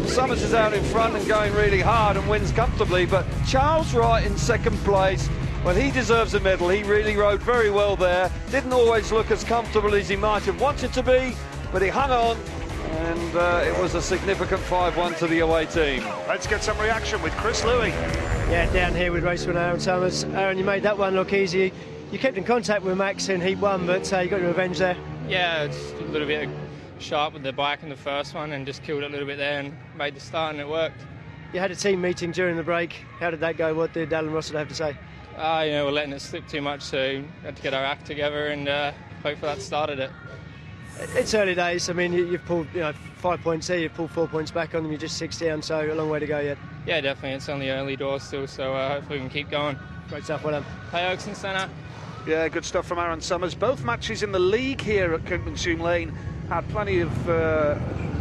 Summers is out in front and going really hard and wins comfortably, but Charles Wright in second place, well, he deserves a medal. He really rode very well there. Didn't always look as comfortable as he might have wanted to be, but he hung on, and it was a significant 5-1 to the away team. Let's get some reaction with Chris Louis. Yeah, down here with race winner Aaron Summers. Aaron, you made that one look easy. You kept in contact with Max in Heat 1, but you got your revenge there. Yeah, it's a little bit sharp with the bike in the first one and just killed it a little bit there and made the start, and it worked. You had a team meeting during the break. How did that go? What did Alan Rossiter have to say? We're letting it slip too much, so we had to get our act together, and hopefully that started it. It's early days. I mean, you've pulled 5 points here, you've pulled 4 points back on them, you're just 6 down, so a long way to go yet. Yeah, definitely. It's only early doors still, so hopefully we can keep going. Great stuff, well done. Hey, Oaks and Centre. Yeah, good stuff from Aaron Summers. Both matches in the league here at Cookmanshulme Lane had plenty of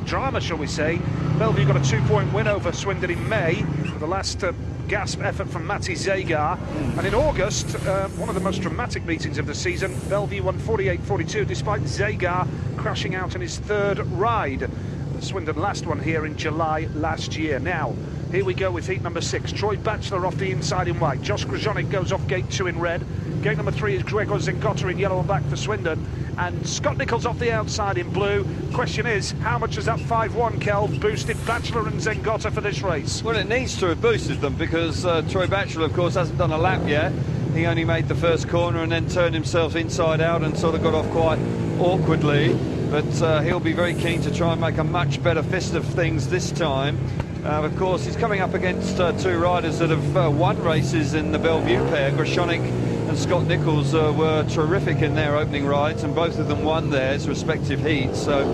drama, shall we say. Bellevue got a 2-point win over Swindon in May, with the last gasp effort from Matty Zagar. And in August, one of the most dramatic meetings of the season, Bellevue won 48-42, despite Zagar crashing out in his third ride. The Swindon last one here in July last year. Now, here we go with heat number 6. Troy Batchelor off the inside in white. Josh Grzonik goes off gate 2 in red. Gate number 3 is Gregor Zengotta in yellow and black for Swindon. And Scott Nichols off the outside in blue. Question is, how much has that 5-1, Kelv, boosted Batchelor and Zengotta for this race? Well, it needs to have boosted them, because Troy Batchelor, of course, hasn't done a lap yet. He only made the first corner and then turned himself inside out and sort of got off quite awkwardly. But he'll be very keen to try and make a much better fist of things this time. Of course, he's coming up against 2 riders that have won races in the Bellevue pair. Grzonik and Scott Nichols were terrific in their opening rides, and both of them won theirs respective heats. So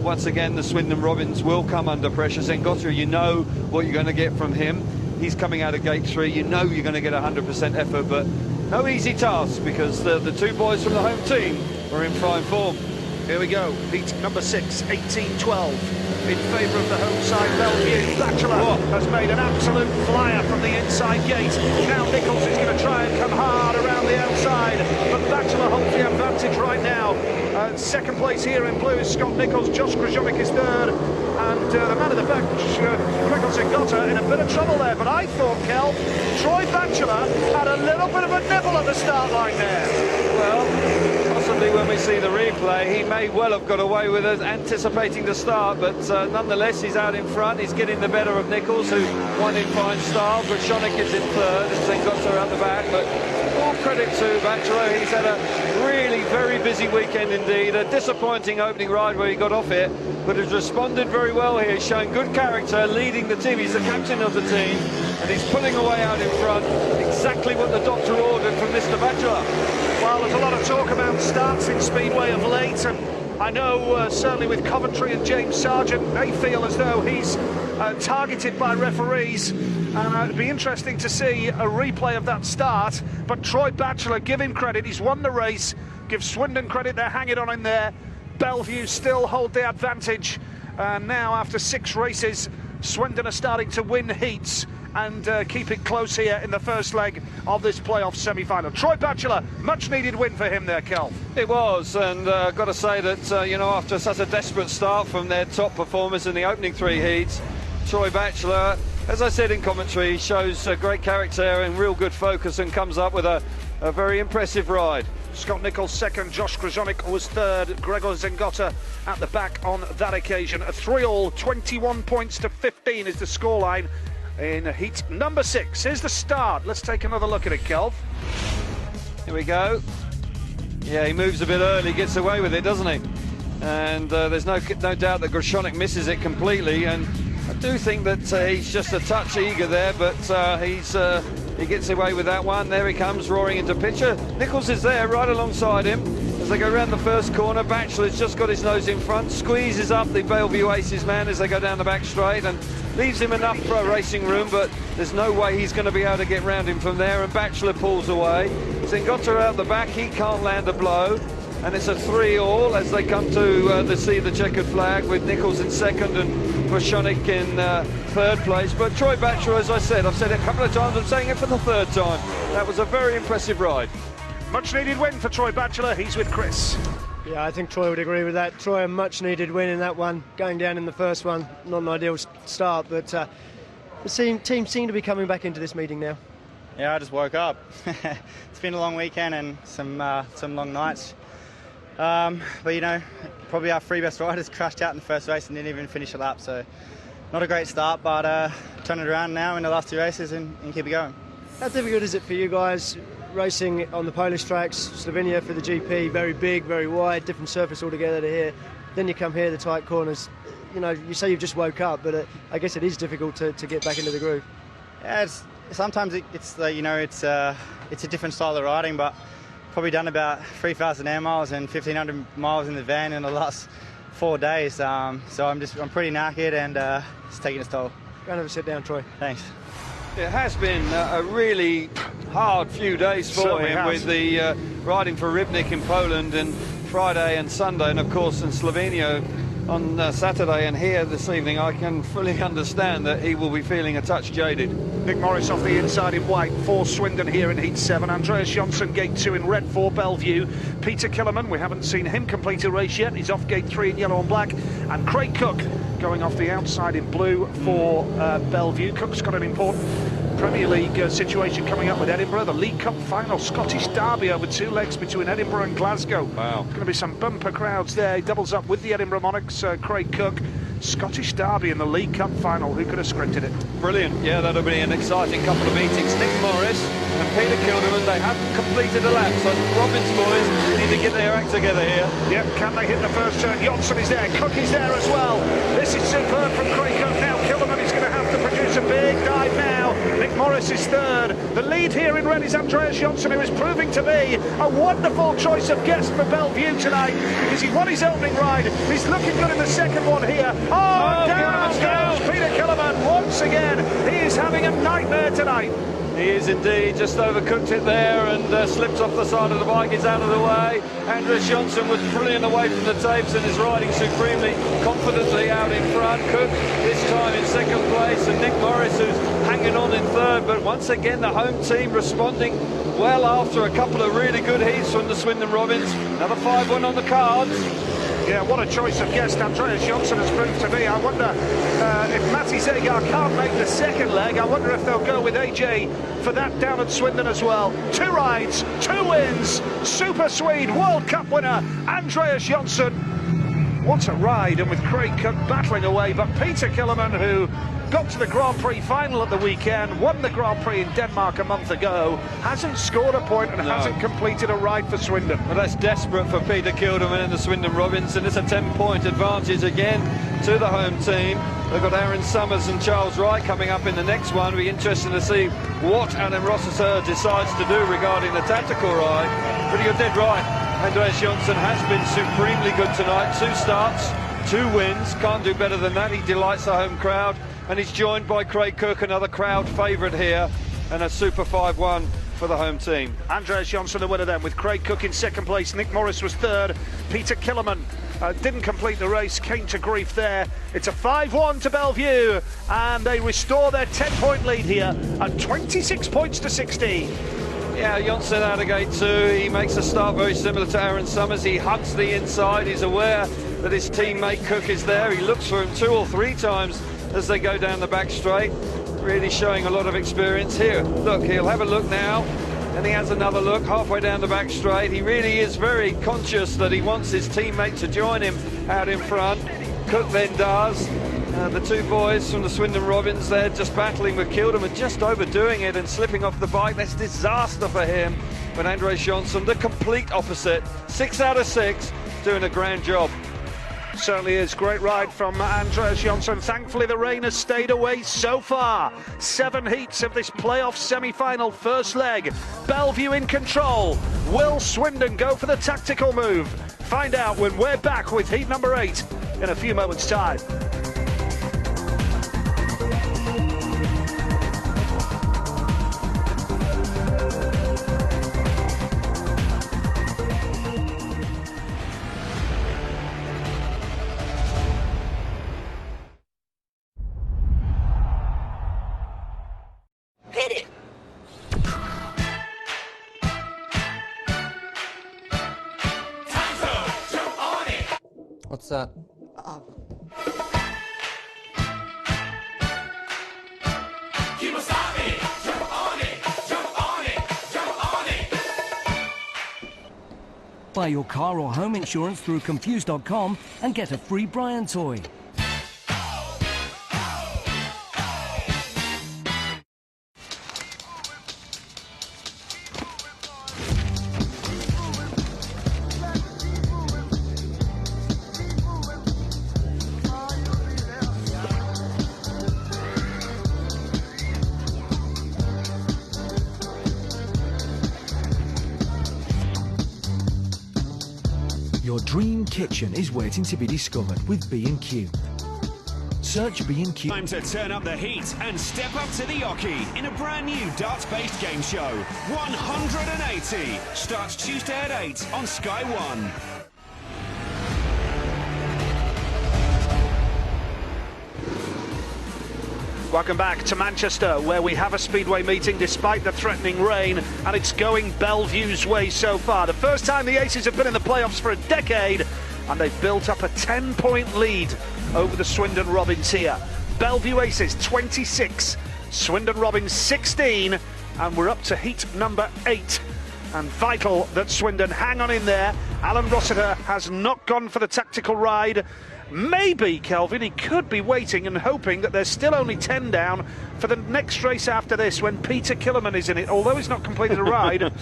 once again, the Swindon Robins will come under pressure. Zengotta, you know what you're going to get from him. He's coming out of gate 3. You know you're going to get 100% effort, but no easy task, because the 2 boys from the home team were in fine form. Here we go, heat number 6, 18-12, in favour of the home side Bellevue. Batchelor has made an absolute flyer from the inside gate. Now Nichols is going to try and come hard around the outside, but Batchelor holds the advantage right now. Second place here in blue is Scott Nichols. Josh Grzonik is third, and the man at the back, Gregor Zengotta, in a bit of trouble there. But I thought, Kel, Troy Batchelor had a little bit of a nibble at the start line there. Well, possibly when we see the replay, he may well have got away with it, anticipating the start, but nonetheless, he's out in front. He's getting the better of Nichols, who won in fine style. Grzonik is in third, and Zengotta out the back. But all credit to Batchelor. He's had a really very busy weekend indeed. A disappointing opening ride where he got off it, but has responded very well here. He's showing good character, leading the team. He's the captain of the team, and he's pulling away out in front. Exactly what the doctor ordered from Mr. Batchelor. Well, there's a lot of talk about starts in Speedway of late, and I know certainly with Coventry and James Sargent, they feel as though he's targeted by referees. And it'd be interesting to see a replay of that start. But Troy Batchelor, give him credit, he's won the race. Give Swindon credit, they're hanging on in there. Bellevue still hold the advantage. And now, after 6 races, Swindon are starting to win heats and keep it close here in the first leg of this playoff semi-final. Troy Batchelor, much needed win for him there, Kel. It was, and I've got to say that, after such a desperate start from their top performers in the opening 3 heats, Troy Batchelor, as I said in commentary, shows great character and real good focus, and comes up with a very impressive ride. Scott Nichols second, Josh Grzonik was third, Gregor Zengotta at the back on that occasion. A 3-all, 21 points to 15 is the scoreline in heat number 6. Here's the start. Let's take another look at it, Kelv. Here we go. Yeah, he moves a bit early, gets away with it, doesn't he? And there's no doubt that Grzonik misses it completely, and I do think that he's just a touch eager there, but he gets away with that one. There he comes, roaring into picture. Nichols is there, right alongside him. As they go around the first corner, Batchelor's just got his nose in front, squeezes up the Bellevue Aces man as they go down the back straight, and leaves him enough for a racing room, but there's no way he's going to be able to get round him from there, and Batchelor pulls away. Zengotta out the back, he can't land a blow, and it's a 3-all as they come to see the checkered flag, with Nichols in second and Grzonik in third place. But Troy Batchelor, as I said, I've said it a couple of times, I'm saying it for the 3rd time, that was a very impressive ride. Much needed win for Troy Batchelor. He's with Chris. Yeah, I think Troy would agree with that. Troy, a much-needed win in that one. Going down in the first one, not an ideal start, but the team seem to be coming back into this meeting now. Yeah, I just woke up. It's been a long weekend and some long nights. But, you know, probably our three best riders crashed out in the first race and didn't even finish a lap, so not a great start, but turn it around now in the last two races and keep it going. How difficult is it for you guys racing on the Polish tracks, Slovenia for the GP, very big, very wide, different surface altogether to here. Then you come here, the tight corners. You know, you say you've just woke up, but I guess it is difficult to get back into the groove. Yeah, sometimes it's you know, it's a different style of riding, but probably done about 3,000 air miles and 1,500 miles in the van in the last 4 days. So I'm pretty knackered and it's taking its toll. Go and have a sit down, Troy. Thanks. It has been a really hard few days for him with the riding for Rybnik in Poland and Friday and Sunday, and of course in Slovenia on Saturday, and here this evening. I can fully understand that he will be feeling a touch jaded. Nick Morris off the inside in white for Swindon here in Heat 7. Andreas Jonsson, Gate 2 in red for Bellevue. Peter Killerman, we haven't seen him complete a race yet. He's off Gate 3 in yellow and black. And Craig Cook going off the outside in blue for Bellevue. Cook's got an important Premier League situation coming up with Edinburgh, the League Cup final, Scottish Derby over 2 legs between Edinburgh and Glasgow. Wow. Going to be some bumper crowds there. He doubles up with the Edinburgh Monarchs, Craig Cook. Scottish Derby in the League Cup final. Who could have scripted it? Brilliant. Yeah, that'll be an exciting couple of meetings. Nick Morris and Peter Kilderman, they haven't completed a lap, so Robin's boys need to get their act together here. Yep, can they hit the first turn? Jonsson is there, Cook is there as well. This is superb from Craig Cook. Now Kilderman is going to have to produce a big dive now. Nick Morris is third. The lead here in red is Andreas Jonsson, who is proving to be a wonderful choice of guest for Bellevue tonight, because he won his opening ride. He's looking good in the second one here. Oh, down goes Peter Killerman once again. He is having a nightmare tonight. He is indeed, just overcooked it there and slipped off the side of the bike. He's out of the way. Andreas Jonsson was brilliant away from the tapes and is riding supremely confidently out in front. Cook this time in second place, and Nick Morris, who's hanging on in third. But once again, the home team responding well after a couple of really good heats from the Swindon Robins. Another 5-1 on the cards. Yeah, what a choice of guest Andreas Jonsson has proved to be. I wonder if Matty Zagar can't make the second leg. I wonder if they'll go with AJ for that down at Swindon as well. 2 rides, 2 wins. Super Swede World Cup winner Andreas Jonsson. What a ride, and with Craig Cook battling away. But Peter Killerman, who got to the Grand Prix final at the weekend, won the Grand Prix in Denmark a month ago, hasn't scored a point and hasn't completed a ride for Swindon. Well, that's desperate for Peter Kilderman and the Swindon Robins, and it's a 10-point advantage again to the home team. They've got Aaron Summers and Charles Wright coming up in the next one. It'll be interesting to see what Adam Rossiter decides to do regarding the tactical ride. But you're dead right. Andreas Jonsson has been supremely good tonight. 2 starts, 2 wins. Can't do better than that. He delights the home crowd. And he's joined by Craig Cook, another crowd favourite here, and a super 5-1 for the home team. Andreas Jonsson the winner then, with Craig Cook in second place. Nick Morris was third. Peter Killerman didn't complete the race, came to grief there. It's a 5-1 to Bellevue, and they restore their 10-point lead here at 26 points to 16. Yeah, Jonsson out of gate 2. He makes a start very similar to Aaron Summers. He hugs the inside. He's aware that his teammate Cook is there. He looks for him 2 or 3 times as they go down the back straight, really showing a lot of experience here. Look, he'll have a look now, and he has another look halfway down the back straight. He really is very conscious that he wants his teammate to join him out in front. Cook then does. The 2 boys from the Swindon Robins, they're just battling with Kilderman, just overdoing it and slipping off the bike. That's disaster for him. But Andreas Jonsson, the complete opposite. 6 out of 6, doing a grand job. Certainly is. Great ride from Andreas Jonsson. Thankfully, the rain has stayed away so far. 7 heats of this playoff semi-final first leg. Bellevue in control. Will Swindon go for the tactical move? Find out when we're back with heat number 8 in a few moments' time. What's that? Buy your car or home insurance through Confused.com and get a free Brian toy. Your dream kitchen is waiting to be discovered with B&Q. Search B&Q. Time to turn up the heat and step up to the Oki in a brand new darts-based game show. 180 starts Tuesday at 8 on Sky 1. Welcome back to Manchester, where we have a Speedway meeting despite the threatening rain, and it's going Bellevue's way so far. The first time the Aces have been in the playoffs for a decade, and they've built up a 10-point lead over the Swindon Robins here. Bellevue Aces 26, Swindon Robins 16, and we're up to heat number 8. And vital that Swindon hang on in there. Alan Rossiter has not gone for the tactical ride. Maybe, Kelvin, he could be waiting and hoping that there's still only 10 down for the next race after this when Peter Killerman is in it, although he's not completed a ride.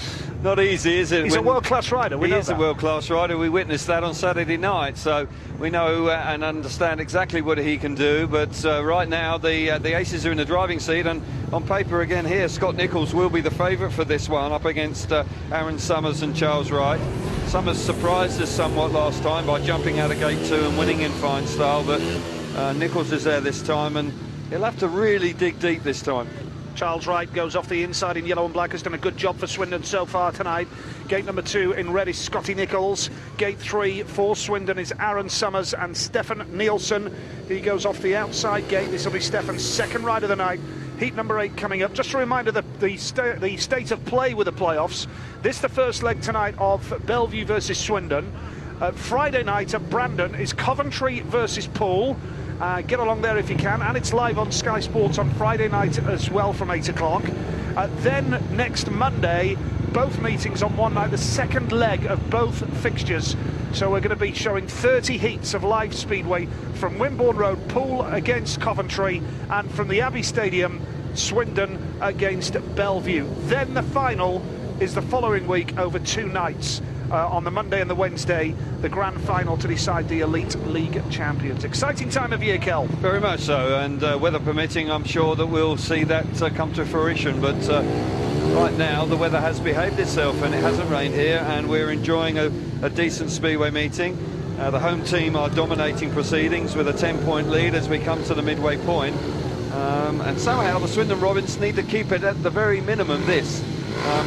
Not easy, is it? He's a world-class rider. He is a world-class rider. We witnessed that on Saturday night, so we know and understand exactly what he can do. But right now, the Aces are in the driving seat, and on paper again here, Scott Nicholls will be the favourite for this one, up against Aaron Summers and Charles Wright. Summers surprised us somewhat last time by jumping out of gate 2 and winning in fine style, but Nicholls is there this time, and he'll have to really dig deep this time. Charles Wright goes off the inside in yellow and black, has done a good job for Swindon so far tonight. Gate number 2 in red is Scotty Nicholls. Gate 3 for Swindon is Aaron Summers and Stefan Nielsen. He goes off the outside gate. This will be Stefan's second ride of the night. Heat number 8 coming up. Just a reminder that the state of play with the playoffs. This is the first leg tonight of Bellevue versus Swindon. Friday night at Brandon is Coventry versus Poole. Get along there if you can, and it's live on Sky Sports on Friday night as well from 8 o'clock. Then next Monday, both meetings on one night, the second leg of both fixtures. So we're going to be showing 30 heats of live Speedway from Wimborne Road, Poole against Coventry, and from the Abbey Stadium, Swindon against Bellevue. Then the final is the following week over 2 nights. On the Monday and the Wednesday, the grand final to decide the Elite League champions. Exciting time of year, Kel. Very much so, and weather permitting, I'm sure that we'll see that come to fruition. But right now, the weather has behaved itself, and it hasn't rained here, and we're enjoying a decent Speedway meeting. The home team are dominating proceedings with a 10-point lead as we come to the midway point. And somehow the Swindon Robins need to keep it at the very minimum this.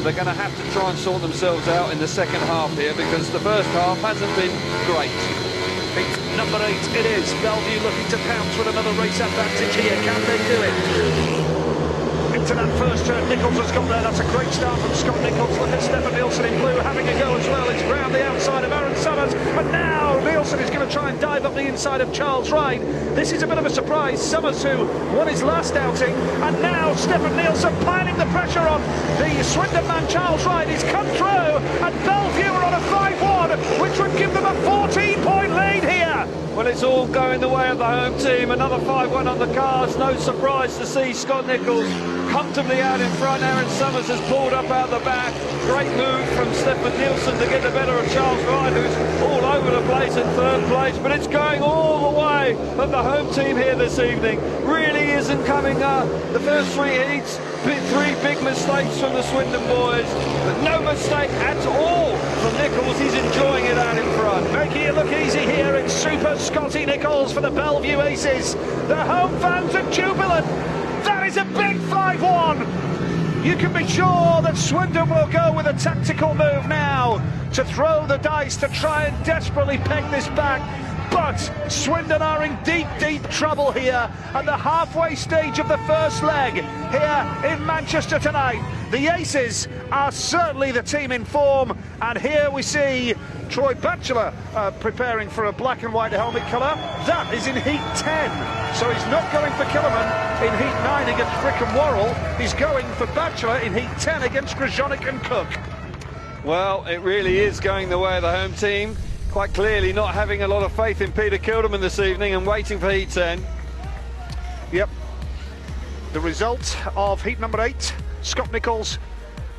They're going to have to try and sort themselves out in the second half here, because the first half hasn't been great. Heat number 8 it is. Bellevue looking to pounce with another race advantage here. Can they do it? Into that first turn, Nicholls has got there. That's a great start from Scott Nicholls. Look at Stefan Nielsen in blue having a go as well. It's round the outside of Aaron Summers, and now Nielsen is going to try and dive up the inside of Charles Wright. This is a bit of a surprise. Summers, who won his last outing, and now Stefan Nielsen piling the pressure on the Swindon man Charles Wright. He's come through, and Bellevue are on a 5-1, which would give them a 14-point lead here. Well, it's all going the way of the home team. Another 5-1 on the cards. No surprise to see Scott Nicholls comfortably out in front. Aaron Summers has pulled up out the back. Great move from Stefan Nielsen to get the better of Charles Wright, who's all over the place in third place. But it's going all the way of the home team here this evening. Really isn't coming the first 3 heats. 3 big mistakes from the Swindon boys, but no mistake at all from Nicholls. He's enjoying it out in front. Making it look easy here in Super Scotty Nicholls for the Bellevue Aces. The home fans are jubilant. That is a big 5-1. You can be sure that Swindon will go with a tactical move now to throw the dice to try and desperately peg this back. But Swindon are in deep, deep trouble here at the halfway stage of the first leg here in Manchester tonight. The Aces are certainly the team in form, and here we see Troy Batchelor preparing for a black and white helmet colour. That is in heat 10. So he's not going for Killerman in heat 9 against Frick and Worrell. He's going for Batchelor in heat 10 against Grzonik and Cook. Well, it really is going the way of the home team. Quite clearly not having a lot of faith in Peter Kilderman this evening and waiting for heat 10. Yep. The result of heat number 8, Scott Nicholls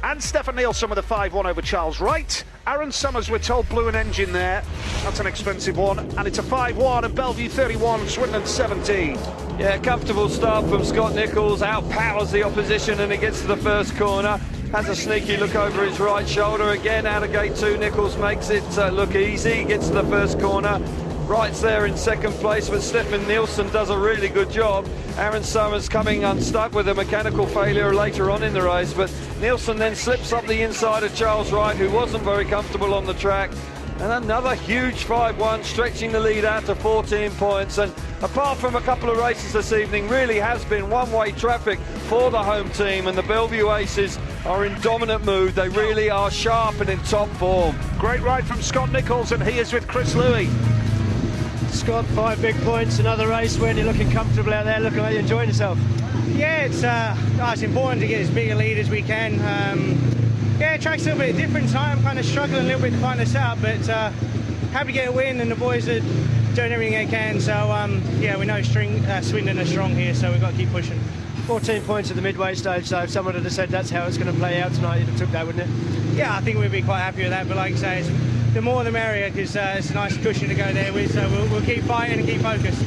and Stefan Nielsen with a 5-1 over Charles Wright. Aaron Summers, we're told, blew an engine there. That's an expensive one. And it's a 5-1 and Bellevue 31, Swindon 17. Yeah, comfortable start from Scott Nicholls. Outpowers the opposition and he gets to the first corner. Has a sneaky look over his right shoulder again. Out of gate 2, Nicholls makes it look easy. He gets to the first corner. Wright's there in second place, but Stefan Nielsen does a really good job. Aaron Summers coming unstuck with a mechanical failure later on in the race, but Nielsen then slips up the inside of Charles Wright, who wasn't very comfortable on the track. And another huge 5-1, stretching the lead out to 14 points. And apart from a couple of races this evening, really has been one-way traffic for the home team. And the Bellevue Aces are in dominant mood. They really are sharp and in top form. Great ride from Scott Nicholls, and he is with Chris Louis. Scott, 5 big points, another race when you're looking comfortable out there, looking like you're enjoying yourself. Yeah, it's important to get as big a lead as we can. Yeah, track's a little bit different tonight. I'm kind of struggling a little bit to find this out, but happy to get a win, and the boys are doing everything they can. So yeah, we know Swindon are strong here, so we've got to keep pushing. 14 points at the midway stage, so if someone had said that's how it's going to play out tonight, you'd have took that, wouldn't it? Yeah, I think we'd be quite happy with that, but like I say, the more the merrier, because it's a nice cushion to go there with, so we'll keep fighting and keep focused.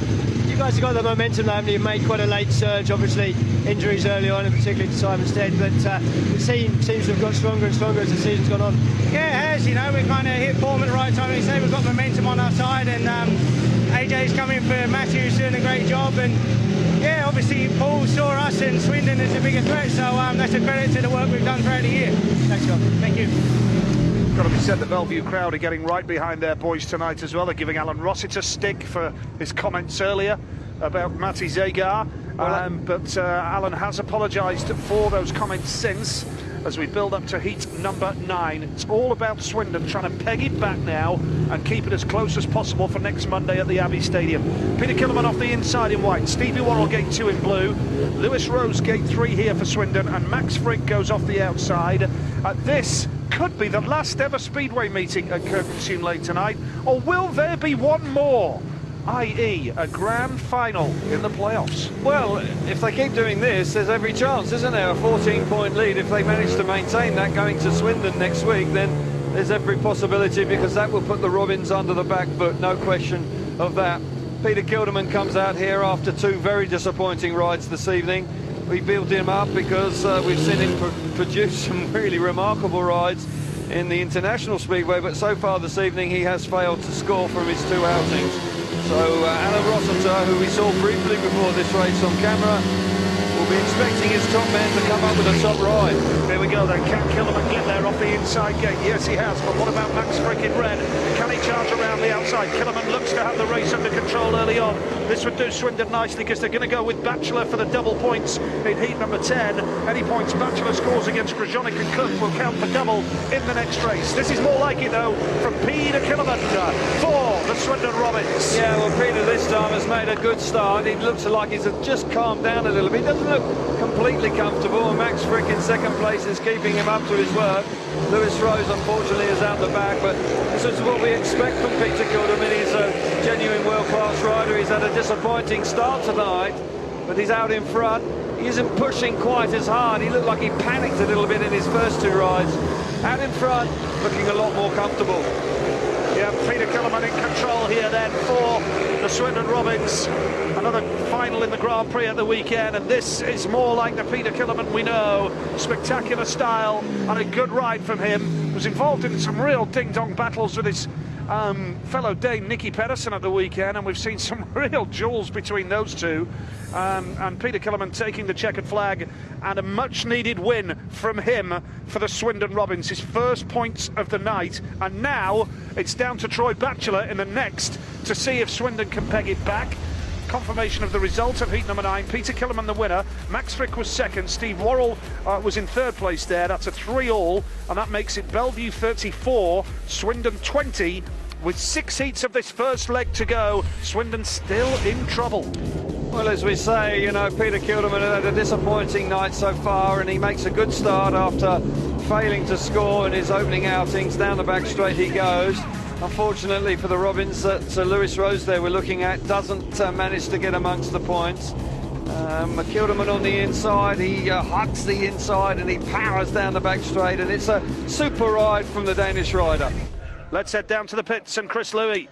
You guys have got the momentum, haven't you? You've made quite a late surge, obviously injuries early on, and particularly to Simon Stead, but the team seems to have got stronger and stronger as the season's gone on. Yeah, it has, you know, we kind of hit form at the right time. Like you say, we've got momentum on our side, and AJ's coming for Matthew, who's doing a great job, and yeah, obviously Paul saw us and Swindon as a bigger threat, so that's a credit to the work we've done throughout the year. Thanks, John. Thank you. Got to be said, the Bellevue crowd are getting right behind their boys tonight as well. They're giving Alan Rossiter stick for his comments earlier about Matty Zagar, but Alan has apologised for those comments since, as we build up to heat number 9. It's all about Swindon trying to peg it back now and keep it as close as possible for next Monday at the Abbey Stadium. Peter Killerman off the inside in white, Stevie Worrell gate 2 in blue, Lewis Rose gate 3 here for Swindon, and Max Frick goes off the outside. This could be the last ever Speedway meeting at Kirkconsune Lake tonight, or will there be one more? i.e. a grand final in the playoffs. Well, if they keep doing this, there's every chance, isn't there? A 14-point lead. If they manage to maintain that going to Swindon next week, then there's every possibility, because that will put the Robins under the back foot, no question of that. Peter Kilderman comes out here after 2 very disappointing rides this evening. We built him up because we've seen him produce some really remarkable rides in the International Speedway, but so far this evening he has failed to score from his 2 outings. So Alan Rossiter, who we saw briefly before this race on camera, will be expecting his top men to come up with a top ride. Here we go then. Can Killerman get there off the inside gate? Yes, he has. But what about Max Frick in red? Can he charge around the outside? Killerman looks to have the race under control early on. This would do Swindon nicely, because they're going to go with Batchelor for the double points in heat number 10. Any points Batchelor scores against Grzonik and Cook will count for double in the next race. This is more like it, though, from Peter Killerman for the Swindon Robins. Yeah, well, Peter this time has made a good start. It looks like he's just calmed down a little bit. He doesn't look completely comfortable, and Max Frick in second place is keeping him up to his work. Lewis Rose, unfortunately, is out the back, but this is what we expect from Peter Kilderman. He's a genuine world-class rider. He's had a disappointing start tonight, but he's out in front. He isn't pushing quite as hard. He looked like he panicked a little bit in his first 2 rides. Out in front, looking a lot more comfortable. Yeah, Peter Killerman in control here then for the Swindon Robins. Another final in the Grand Prix at the weekend, and this is more like the Peter Killerman we know. Spectacular style and a good ride from him. Was involved in some real ding-dong battles with his fellow Dane Nicky Pedersen at the weekend, and we've seen some real duels between those two. And Peter Killerman taking the checkered flag, and a much-needed win from him for the Swindon Robins, his first points of the night. And now it's down to Troy Batchelor in the next to see if Swindon can peg it back. confirmation of the result of heat number 9. Peter Killerman the winner. Max Frick was second. Steve Worrell was in third place there. That's a 3-all, and that makes it Bellevue 34, Swindon 20. With 6 heats of this first leg to go, Swindon still in trouble. Well, as we say, you know, Peter Kilderman had a disappointing night so far, and he makes a good start after failing to score in his opening outings. Down the back straight he goes. Unfortunately for the Robins, Lewis Rose there we're looking at doesn't manage to get amongst the points. Kilderman on the inside, he hugs the inside and he powers down the back straight, and it's a super ride from the Danish rider. Let's head down to the pits and Chris Louis.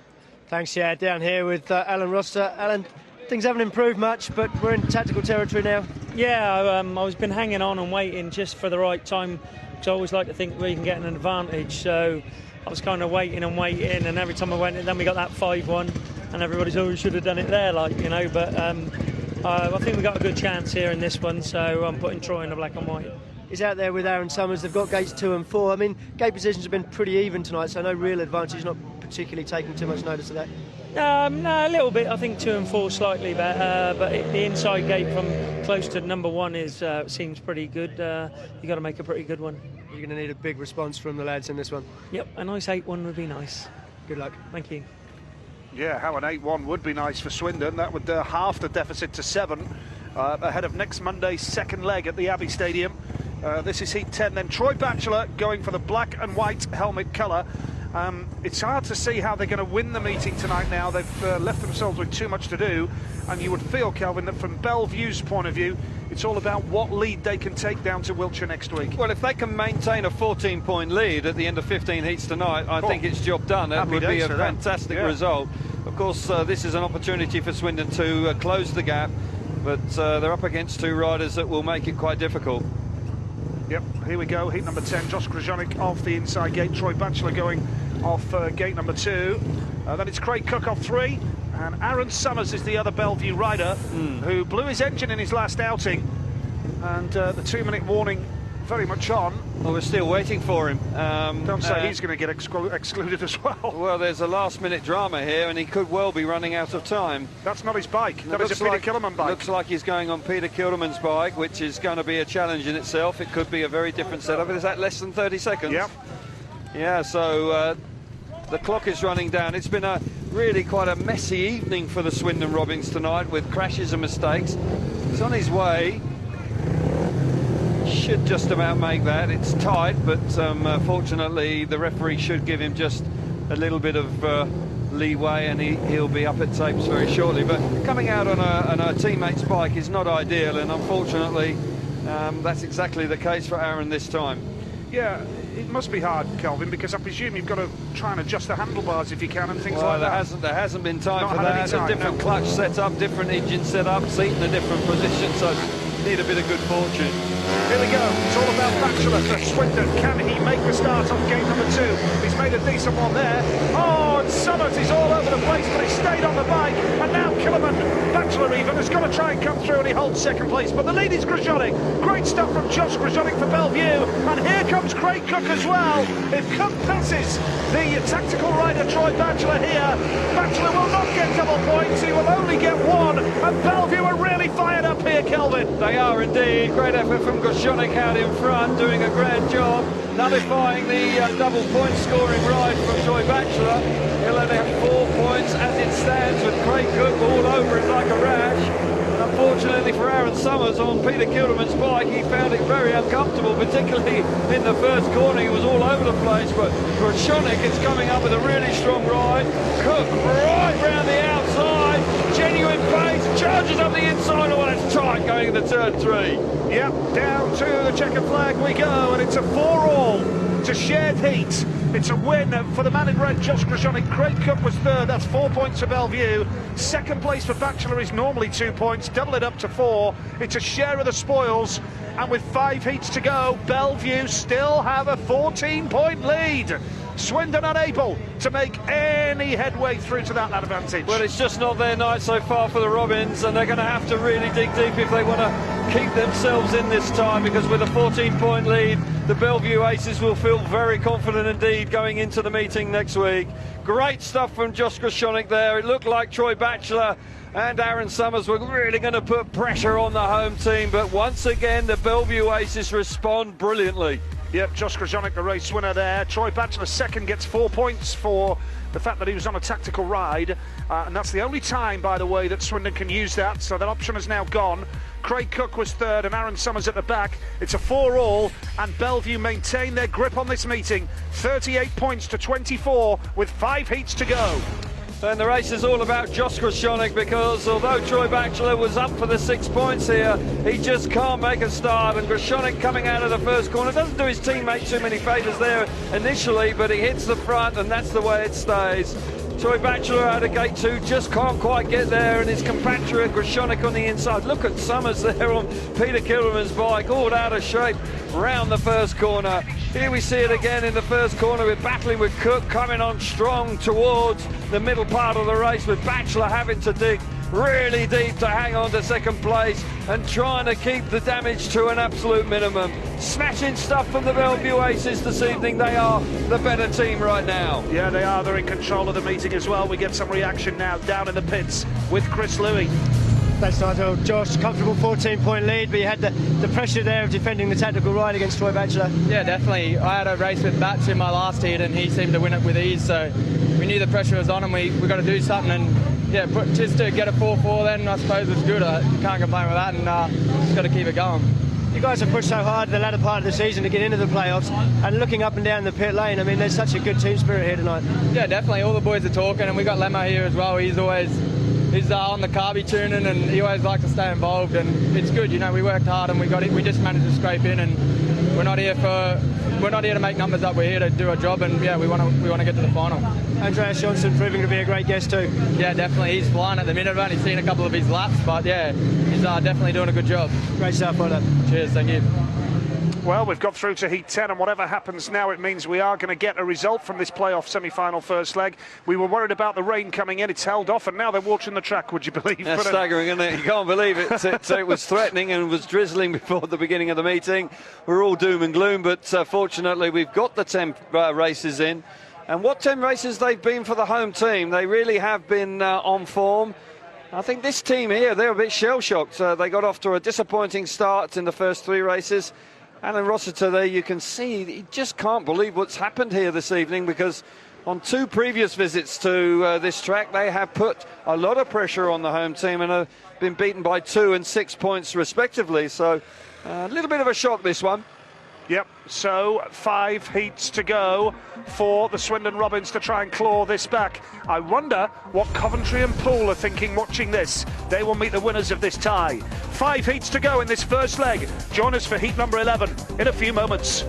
Thanks, yeah, down here with Alan Roster. Alan, things haven't improved much, but we're in tactical territory now. Yeah, I've been hanging on and waiting just for the right time, because I always like to think we can get an advantage. So I was kind of waiting, and every time I went in, then we got that 5-1, and everybody's, oh, we should have done it there, like, you know. But I think we got a good chance here in this one, so I'm putting Troy in the black and white. He's out there with Aaron Summers. They've got gates 2 and 4. I mean, gate positions have been pretty even tonight, so no real advantage, not particularly taking too much notice of that. No, a little bit. I think 2 and 4 slightly better, but the inside gate from close to number 1 seems pretty good. You got to make a pretty good one. You're going to need a big response from the lads in this one. Yep, a nice 8-1 would be nice. Good luck. Thank you. Yeah, how an 8-1 would be nice for Swindon. That would half the deficit to 7 ahead of next Monday's second leg at the Abbey Stadium. This is heat 10 then. Troy Batchelor going for the black and white helmet colour. It's hard to see how they're going to win the meeting tonight now. They've left themselves with too much to do, and you would feel, Kelvin, that from Bellevue's point of view, it's all about what lead they can take down to Wiltshire next week. Well, if they can maintain a 14-point lead at the end of 15 heats tonight, I think it's job done. That would be a fantastic result. Of course, this is an opportunity for Swindon to close the gap, but they're up against 2 riders that will make it quite difficult. Yep, here we go, heat number 10, Josh Grzonik off the inside gate, Troy Batchelor going off gate number 2. Then it's Craig Cook off 3, and Aaron Summers is the other Bellevue rider who blew his engine in his last outing, and the 2-minute warning very much on. Well, we're still waiting for him. Don't say he's going to get excluded as well. Well, there's a last-minute drama here, and he could well be running out of time. That's not his bike. That is a Peter Kilderman bike. Looks like he's going on Peter Kilderman's bike, which is going to be a challenge in itself. It could be a very different setup. Is that less than 30 seconds? Yep. Yeah, so the clock is running down. It's been a really quite a messy evening for the Swindon Robins tonight, with crashes and mistakes. He's on his way. Should just about make that. It's tight, but fortunately the referee should give him just a little bit of leeway, and he'll be up at tapes very shortly. But coming out on a teammate's bike is not ideal, and unfortunately that's exactly the case for Aaron this time. Yeah, it must be hard, Kelvin, because I presume you've got to try and adjust the handlebars if you can and things like that. There hasn't been time for that. A different clutch setup, different engine setup, seat in a different position, so need a bit of good fortune. Here we go. It's all about Batchelor for Swindon. Can he make the start on gate number 2? He's made a decent one there. Oh, and Summers is all over the place, but he stayed on the bike. And now Killerman, Batchelor even, has got to try and come through, and he holds second place. But the lead is Grzonik. Great stuff from Josh Grzonik for Bellevue. And here comes Craig Cook as well. If Cook passes the tactical rider Troy Batchelor here, Batchelor will not get double points. He will only get 1. And Bellevue are really fired up here, Kelvin. They are indeed. Great effort from Grzonik out in front, doing a grand job, nullifying the double point scoring ride from Troy Batchelor. He'll only have 4 points as it stands, with Craig Cook all over it like a rash. And unfortunately for Aaron Summers on Peter Kilderman's bike, he found it very uncomfortable, particularly in the first corner. He was all over the place, but Grzonik is coming up with a really strong ride. Cook right round the outside, genuine pace, charges up the inside. Oh, it's tight going into turn 3. Yep, down to the checkered flag we go, and it's a 4-all. It's a shared heat. It's a win for the man in red, Josh Grzonik. Craig Cook was 3rd, that's 4 points for Bellevue. 2nd place for Batchelor is normally 2 points, double it up to 4. It's a share of the spoils, and with 5 heats to go, Bellevue still have a 14-point lead. Swindon unable to make any headway through to that advantage. Well, it's just not their night so far for the Robins, and they're going to have to really dig deep if they want to keep themselves in this time, because with a 14-point lead, the Bellevue Aces will feel very confident indeed going into the meeting next week. Great stuff from Josh Groshonik there. It looked like Troy Batchelor and Aaron Summers were really going to put pressure on the home team, but once again the Bellevue Aces respond brilliantly. Yep, Josh Groshonik, the race winner there. Troy Batchelor second, gets 4 points for the fact that he was on a tactical ride, and that's the only time, by the way, that Swindon can use that, so that option is now gone. Craig Cook was third and Aaron Summers at the back. It's a 4-all, and Bellevue maintain their grip on this meeting. 38 points to 24 with 5 heats to go. And the race is all about Josh Groshonik, because although Troy Batchelor was up for the 6 points here, he just can't make a start. And Groshonik coming out of the first corner doesn't do his teammate too many favours there initially, but he hits the front and that's the way it stays. Troy Batchelor out of gate 2 just can't quite get there, and his compatriot Groshonik on the inside. Look at Summers there on Peter Kilderman's bike, all out of shape round the first corner. Here we see it again in the first corner, with battling with Cook coming on strong towards the middle part of the race, with Batchelor having to dig really deep to hang on to second place and trying to keep the damage to an absolute minimum. Smashing stuff from the Bellevue Aces this evening. They are the better team right now. Yeah, they are. They're in control of the meeting as well. We get some reaction now down in the pits with Chris Louis. Thanks, Nigel. Josh, comfortable 14-point lead, but you had the pressure there of defending the tactical ride against Troy Batchelor. Yeah, definitely. I had a race with Batch in my last heat and he seemed to win it with ease, so we knew the pressure was on and we got to do something, and yeah, just to get a 4-4 then I suppose was good. You can't complain with that, and just got to keep it going. You guys have pushed so hard the latter part of the season to get into the playoffs, and looking up and down the pit lane, I mean, there's such a good team spirit here tonight. Yeah, definitely. All the boys are talking, and we got Lemo here as well. He's on the carby tuning, and he always likes to stay involved, and it's good. You know, we worked hard and we just managed to scrape in, and we're not here to make numbers up. We're here to do a job, and yeah, we want to get to the final. Andreas Johnson proving to be a great guest too. Yeah, definitely. He's flying at the minute. I've only seen a couple of his laps, but yeah, he's definitely doing a good job. Great stuff, well done. Cheers, thank you. Well, we've got through to Heat 10, and whatever happens now, it means we are going to get a result from this playoff semi-final first leg. We were worried about the rain coming in. It's held off, and now they're watching the track, would you believe? That's staggering, isn't it? You can't believe it. It was threatening and was drizzling before the beginning of the meeting. We're all doom and gloom, but fortunately we've got the 10 races in. And what 10 races they've been for the home team. They really have been on form. I think this team here, they're a bit shell-shocked. They got off to a disappointing start in the first 3 races. Alan Rossiter there, you can see he just can't believe what's happened here this evening, because on 2 previous visits to this track, they have put a lot of pressure on the home team and have been beaten by 2 and 6 points respectively. So a little bit of a shock, this one. Yep, so 5 heats to go for the Swindon Robins to try and claw this back. I wonder what Coventry and Poole are thinking watching this. They will meet the winners of this tie. 5 heats to go in this first leg. Join us for heat number 11 in a few moments.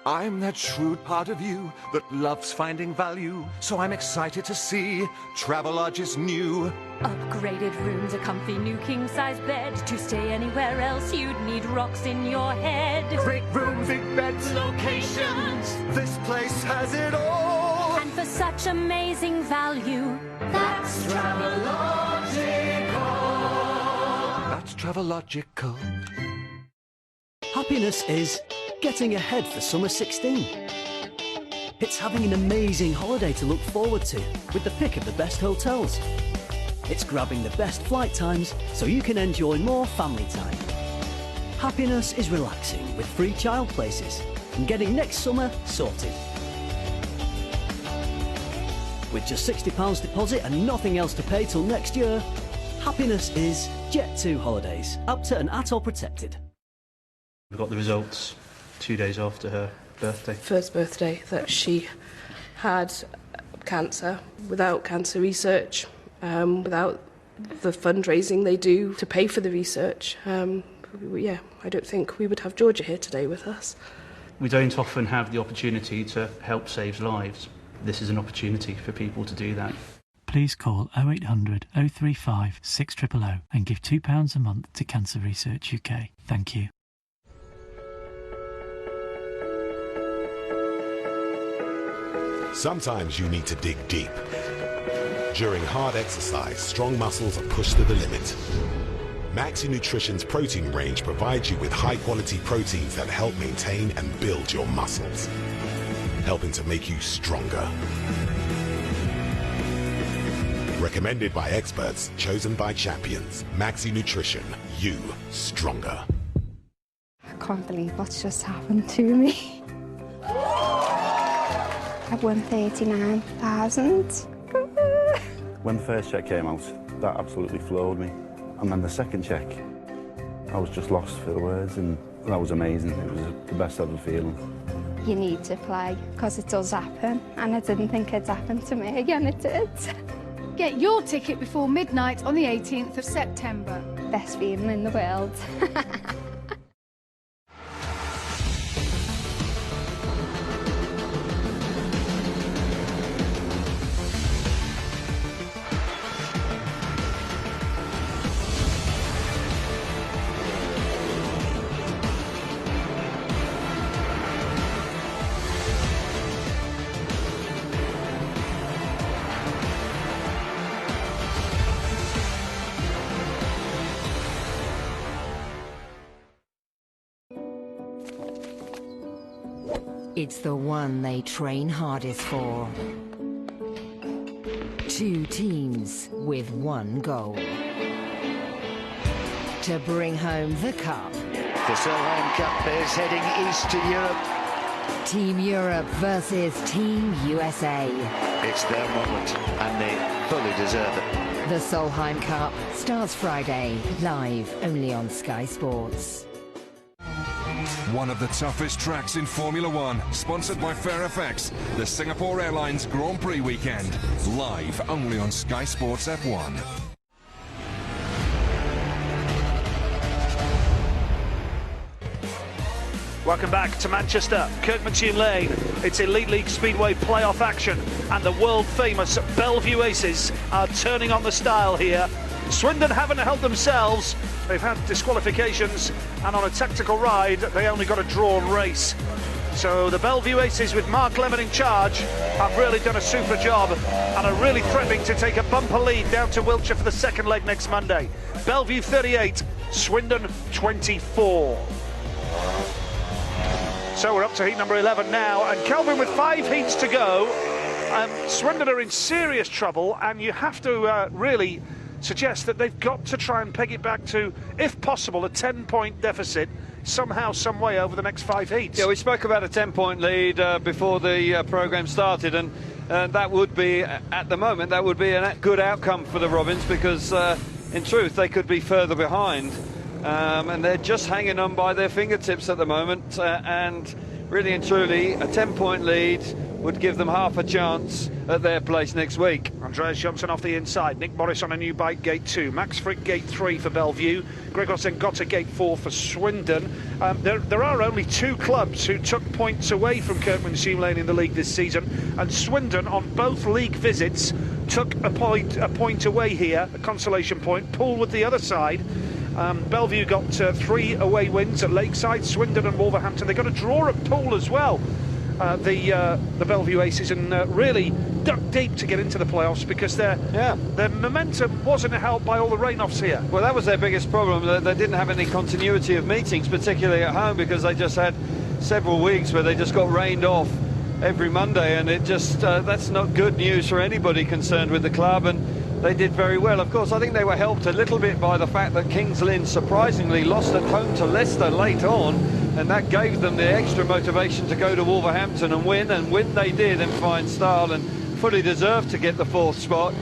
I'm that shrewd part of you that loves finding value, so I'm excited to see Travelodge's new. Upgraded rooms, a comfy new king-size bed. To stay anywhere else, you'd need rocks in your head. Great rooms, big beds, locations. This place has it all. And for such amazing value, that's Travelogical. That's Travelogical. Happiness is getting ahead for summer 16. It's having an amazing holiday to look forward to with the pick of the best hotels. It's grabbing the best flight times so you can enjoy more family time. Happiness is relaxing with free child places and getting next summer sorted. With just £60 deposit and nothing else to pay till next year, Happiness is Jet2 holidays, up to and at or protected. We got the results 2 days after her birthday. First birthday that she had cancer. Without cancer research, without the fundraising they do to pay for the research, I don't think we would have Georgia here today with us. We don't often have the opportunity to help save lives. This is an opportunity for people to do that. Please call 0800 035 6000 and give £2 a month to Cancer Research UK. Thank you. Sometimes you need to dig deep. During hard exercise, strong muscles are pushed to the limit. Maxi Nutrition's protein range provides you with high-quality proteins that help maintain and build your muscles, helping to make you stronger. Recommended by experts, chosen by champions. Maxi Nutrition, you stronger. I can't believe what's just happened to me. I've won 39,000. When the first cheque came out, that absolutely floored me. And then the second cheque, I was just lost for words, and that was amazing. It was the best ever feeling. You need to play, because it does happen, and I didn't think it'd happen to me again, it did. Get your ticket before midnight on the 18th of September. Best feeling in the world. It's the one they train hardest for. Two teams with one goal. To bring home the cup. The Solheim Cup is heading east to Europe. Team Europe versus Team USA. It's their moment, and they fully deserve it. The Solheim Cup starts Friday, live only on Sky Sports. One of the toughest tracks in Formula One, sponsored by FairFX, the Singapore Airlines Grand Prix weekend, live only on Sky Sports F1. Welcome back to Manchester, Kirkmanshire Lane. It's Elite League Speedway playoff action, and the world-famous Bellevue Aces are turning on the style here. Swindon haven't helped themselves. They've had disqualifications, and on a tactical ride, they only got a drawn race. So the Bellevue Aces, with Mark Lemon in charge, have really done a super job and are really threatening to take a bumper lead down to Wiltshire for the second leg next Monday. Bellevue 38, Swindon 24. So we're up to heat number 11 now, and Kelvin, with 5 heats to go, Swindon are in serious trouble, and you have to really suggest that they've got to try and peg it back to, if possible, a 10-point deficit somehow, some way over the next 5 heats. Yeah, we spoke about a 10-point lead before the programme started, and that would be, at the moment, that would be a good outcome for the Robins, because in truth they could be further behind, and they're just hanging on by their fingertips at the moment, and really and truly a 10-point lead would give them half a chance at their place next week. Andreas Johnson off the inside, Nick Morris on a new bike, gate 2, Max Frick gate 3 for Bellevue, Gregor Sengotta gate 4 for Swindon. There are only 2 clubs who took points away from Kirkmanshire Lane in the league this season, and Swindon on both league visits took a point away here, a consolation point. Poole with the other side. Bellevue got 3 away wins at Lakeside, Swindon and Wolverhampton. They got a draw at Poole as well, the Bellevue Aces, and really dug deep to get into the playoffs, because their momentum wasn't helped by all the rain-offs here. Well, that was their biggest problem. They didn't have any continuity of meetings, particularly at home, because they just had several weeks where they just got rained off every Monday, and it just that's not good news for anybody concerned with the club. And they did very well. Of course, I think they were helped a little bit by the fact that Kings Lynn surprisingly lost at home to Leicester late on, and that gave them the extra motivation to go to Wolverhampton and win they did in fine style, and fully deserved to get the 4th spot.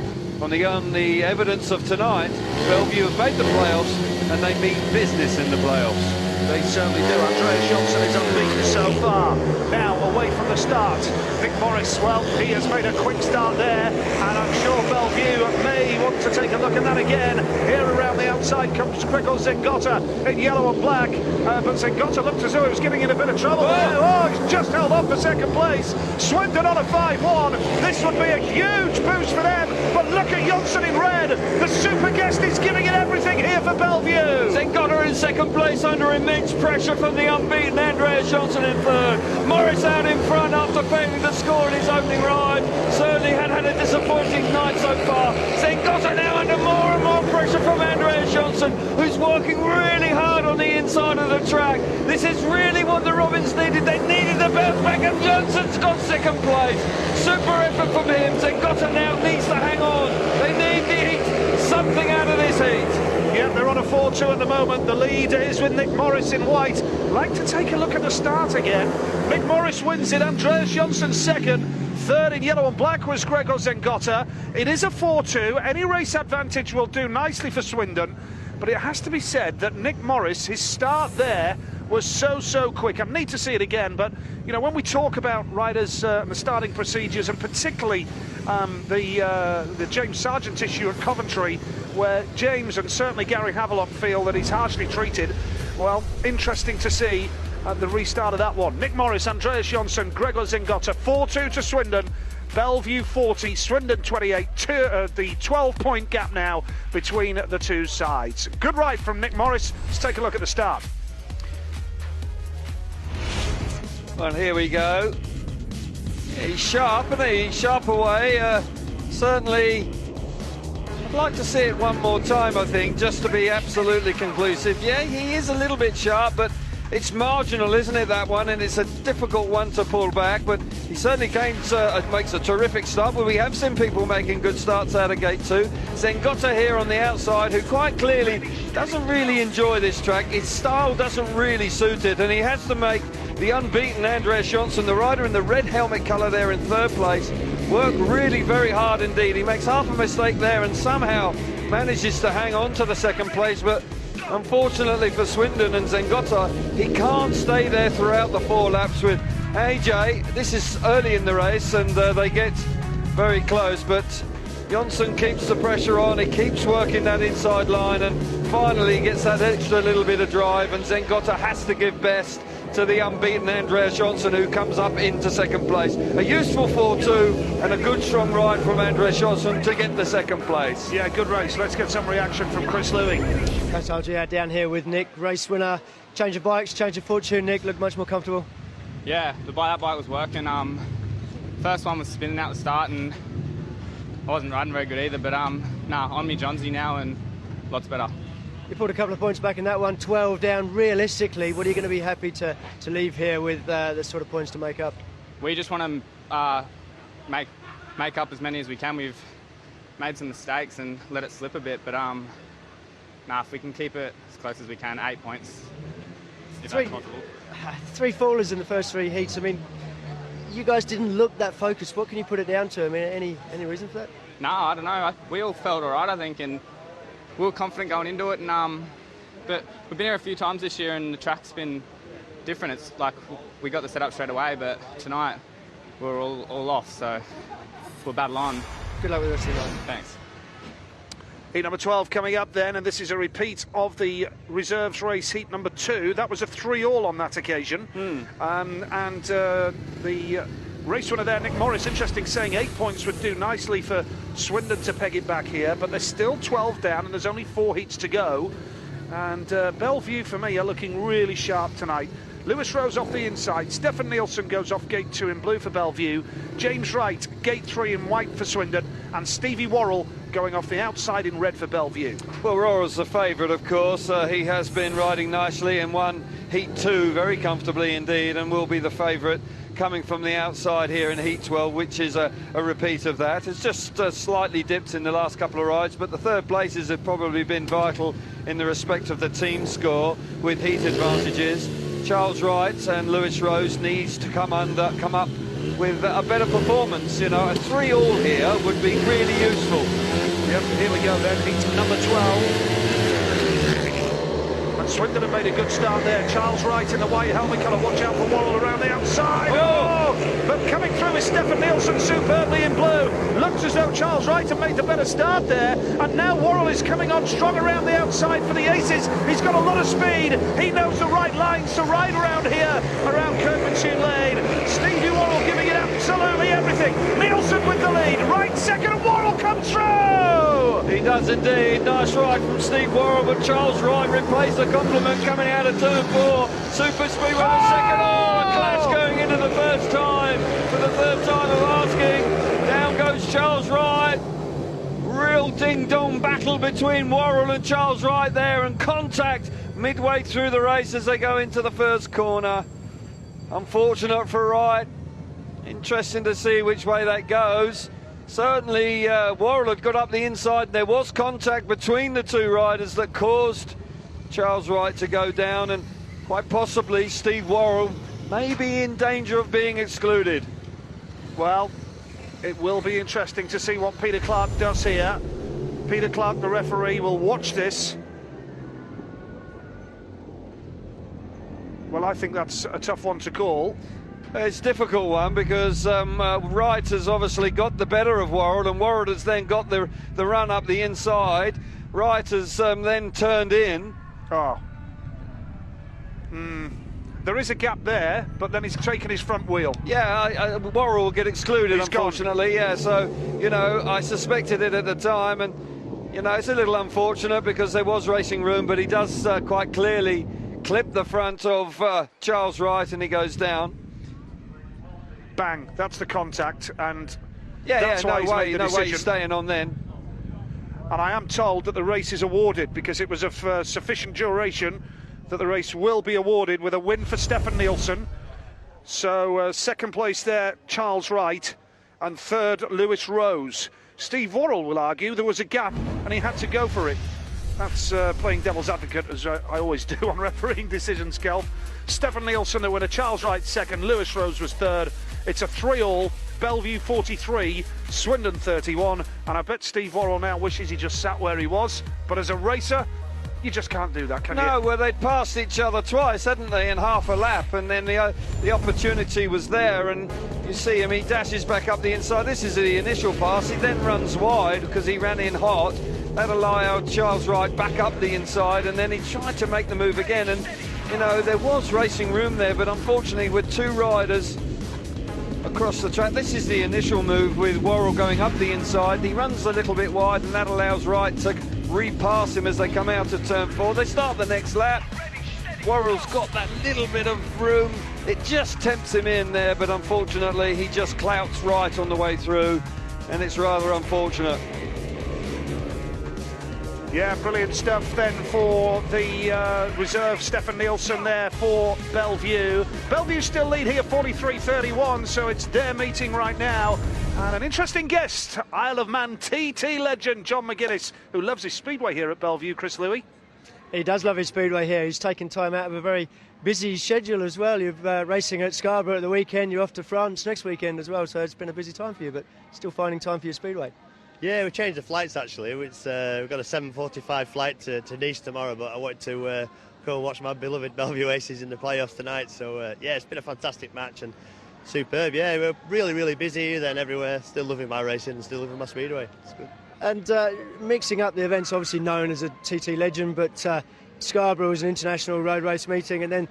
On the evidence of tonight, Bellevue have made the playoffs, and they mean business in the playoffs. They certainly do. Andreas Johnson is unbeaten so far. Now, away from the start, Nick Morris, well, he has made a quick start there, and I'm sure Bellevue may want to take a look at that again. Here around the outside comes Gregor Zengotta in yellow and black, but Zengotta looked as though he was getting in a bit of trouble there. Oh, he's just held on for second place. Swindon on a 5-1. This would be a huge boost for them, but look at Johnson in red. The super guest is giving it everything here for Bellevue. Zengotta in second place under immense pressure from the unbeaten Andreas Johnson in third. Morris out in front after failing to score in his opening ride. Certainly had a disappointing night so far. Zengotta now under more and more pressure from Andreas Johnson, who's working really hard on the inside of the track. This is really what the Robins needed. They needed the bounce back, and Johnson's got second place. Super effort from him. Zengotta now needs to hang on. They need the heat, something out of this heat. Yeah, they're on a 4-2 at the moment. The lead is with Nick Morris in white. Like to take a look at the start again. Nick Morris wins it. Andreas Johnson second. Third in yellow and black was Gregor Zengotta. It is a 4-2. Any race advantage will do nicely for Swindon. But it has to be said that Nick Morris, his start there was so quick. I need to see it again, but you know, when we talk about riders and the starting procedures, and particularly the James Sargent issue at Coventry, where James and certainly Gary Havelock feel that he's harshly treated, well, interesting to see the restart of that one. Nick Morris, Andreas Johnson, Gregor Zengotta, 4-2 to Swindon. Bellevue 40, Swindon 28, the 12-point gap now between the two sides. Good ride from Nick Morris. Let's take a look at the start. Well, here we go. He's sharp, isn't he? He's sharp away. Certainly, I'd like to see it one more time, I think, just to be absolutely conclusive. Yeah, he is a little bit sharp, but it's marginal, isn't it, that one? And it's a difficult one to pull back, but he certainly makes a terrific start. But we have seen people making good starts out of gate 2. Zengotta here on the outside, who quite clearly doesn't really enjoy this track. His style doesn't really suit it, and he has to make the unbeaten Andreas Johnson, the rider in the red helmet colour there in third place, work really very hard indeed. He makes half a mistake there and somehow manages to hang on to the second place, but unfortunately for Swindon and Zengotta, he can't stay there throughout the 4 laps with AJ. This is early in the race and they get very close, but Johnson keeps the pressure on, he keeps working that inside line, and finally gets that extra little bit of drive, and Zengotta has to give best to the unbeaten Andreas Johnson, who comes up into second place. A useful 4-2 and a good strong ride from Andreas Johnson to get the second place. Yeah, good race. Let's get some reaction from Chris Louie. Coach RG down here with Nick, race winner. Change of bikes, change of fortune. Nick looked much more comfortable. Yeah, that bike was working. First one was spinning out the start and I wasn't riding very good either, but on me Johnsy now and lots better. You pulled a couple of points back in that one, 12 down. Realistically, what are you going to be happy to leave here with the sort of points to make up? We just want to make up as many as we can. We've made some mistakes and let it slip a bit, but if we can keep it as close as we can, 8 points, if that's possible. 3 fallers in the first 3 heats. I mean, you guys didn't look that focused. What can you put it down to? I mean, any reason for that? No, I don't know. We all felt all right, I think, and we were confident going into it, and but we've been here a few times this year and the track's been different. It's like we got the setup straight away, but tonight we were all off, so we'll battle on. Good luck with the rest of the night. Thanks. Heat number 12 coming up then, and this is a repeat of the reserves race heat number 2. That was a 3-all on that occasion. The race winner there, Nick Morris, interesting, saying 8 points would do nicely for Swindon to peg it back here, but they're still 12 down and there's only 4 heats to go. And Bellevue, for me, are looking really sharp tonight. Lewis Rose off the inside, Stefan Nielsen goes off gate 2 in blue for Bellevue, James Wright gate 3 in white for Swindon, and Stevie Worrell going off the outside in red for Bellevue. Well, Worrell's the favourite, of course. He has been riding nicely and won heat 2 very comfortably indeed, and will be the favourite coming from the outside here in heat 12, which is a repeat of that. It's just slightly dipped in the last couple of rides, but the third places have probably been vital in the respect of the team score with heat advantages. Charles Wright and Lewis Rose needs to come up with a better performance. You know, a 3-all here would be really useful. Yep, here we go then, heat number 12. And Swindon have made a good start there. Charles Wright in the white helmet colour. Watch out for Worrell around the outside. Oh! But coming through is Stefan Nielsen superbly in blue. Looks as though Charles Wright have made the better start there. And now Worrell is coming on strong around the outside for the aces. He's got a lot of speed. He knows the right lines to ride around here, around Kirkmanshire Lane. Stevie Worrell giving it absolutely everything. Nielsen with the lead. Right second, and Worrell comes through. He does indeed. Nice ride from Steve Worrell, but Charles Wright replays the compliment coming out of turn 4. Super Speedway the second. Oh, a clash going into the first time. For the third time of asking. Down goes Charles Wright. Real ding-dong battle between Worrell and Charles Wright there, and contact midway through the race as they go into the first corner. Unfortunate for Wright. Interesting to see which way that goes. Certainly Worrell had got up the inside. There was contact between the two riders that caused Charles Wright to go down, and quite possibly Steve Worrell may be in danger of being excluded. Well, it will be interesting to see what Peter Clark does here. Peter Clark, the referee, will watch this. Well, I think that's a tough one to call. It's a difficult one because Wright has obviously got the better of Worrell, and Worrell has then got the run up the inside. Wright has then turned in. Oh. There is a gap there, but then he's taken his front wheel. Yeah, Worrell will get excluded, unfortunately. Yeah, so, you know, I suspected it at the time, and, you know, it's a little unfortunate because there was racing room, but he does quite clearly clip the front of Charles Wright, and he goes down. Bang, that's the contact, and that's why he's made the decision. No way he's staying on then. And I am told that the race is awarded because it was of sufficient duration, that the race will be awarded with a win for Stefan Nielsen. So second place there, Charles Wright, and third, Lewis Rose. Steve Worrell will argue there was a gap and he had to go for it. That's playing devil's advocate, as I always do on refereeing decisions, Kelv. Stefan Nielsen the winner, Charles Wright second, Lewis Rose was third. It's a 3-all, Bellevue 43, Swindon 31, and I bet Steve Worrell now wishes he just sat where he was. But as a racer, you just can't do that, can you? No, well, they'd passed each other twice, hadn't they, in half a lap, and then the opportunity was there, and you see him, he dashes back up the inside. This is the initial pass. He then runs wide because he ran in hot. That allowed Charles Wright back up the inside, and then he tried to make the move again, and, you know, there was racing room there, but unfortunately with two riders across the track. This is the initial move with Worrell going up the inside. He runs a little bit wide, and that allows Wright to repass him as they come out of turn 4. They start the next lap. Worrell's got that little bit of room. It just tempts him in there, but unfortunately he just clouts Wright on the way through, and it's rather unfortunate. Yeah, brilliant stuff then for the reserve Stefan Nielsen there for Bellevue. Bellevue still lead here 43-31, so it's their meeting right now. And an interesting guest, Isle of Man TT legend John McGuinness, who loves his speedway here at Bellevue, Chris Louis. He does love his speedway here. He's taken time out of a very busy schedule as well. You're racing at Scarborough at the weekend, you're off to France next weekend as well, so it's been a busy time for you, but still finding time for your speedway. Yeah, we changed the flights actually. We've got a 7:45 flight to Nice tomorrow, but I wanted to go and watch my beloved Bellevue Aces in the playoffs tonight. So yeah, it's been a fantastic match and superb. Yeah, we're really, really busy here then everywhere. Still loving my racing and still loving my speedway. It's good. And mixing up the events, obviously known as a TT legend, but Scarborough was an international road race meeting, and then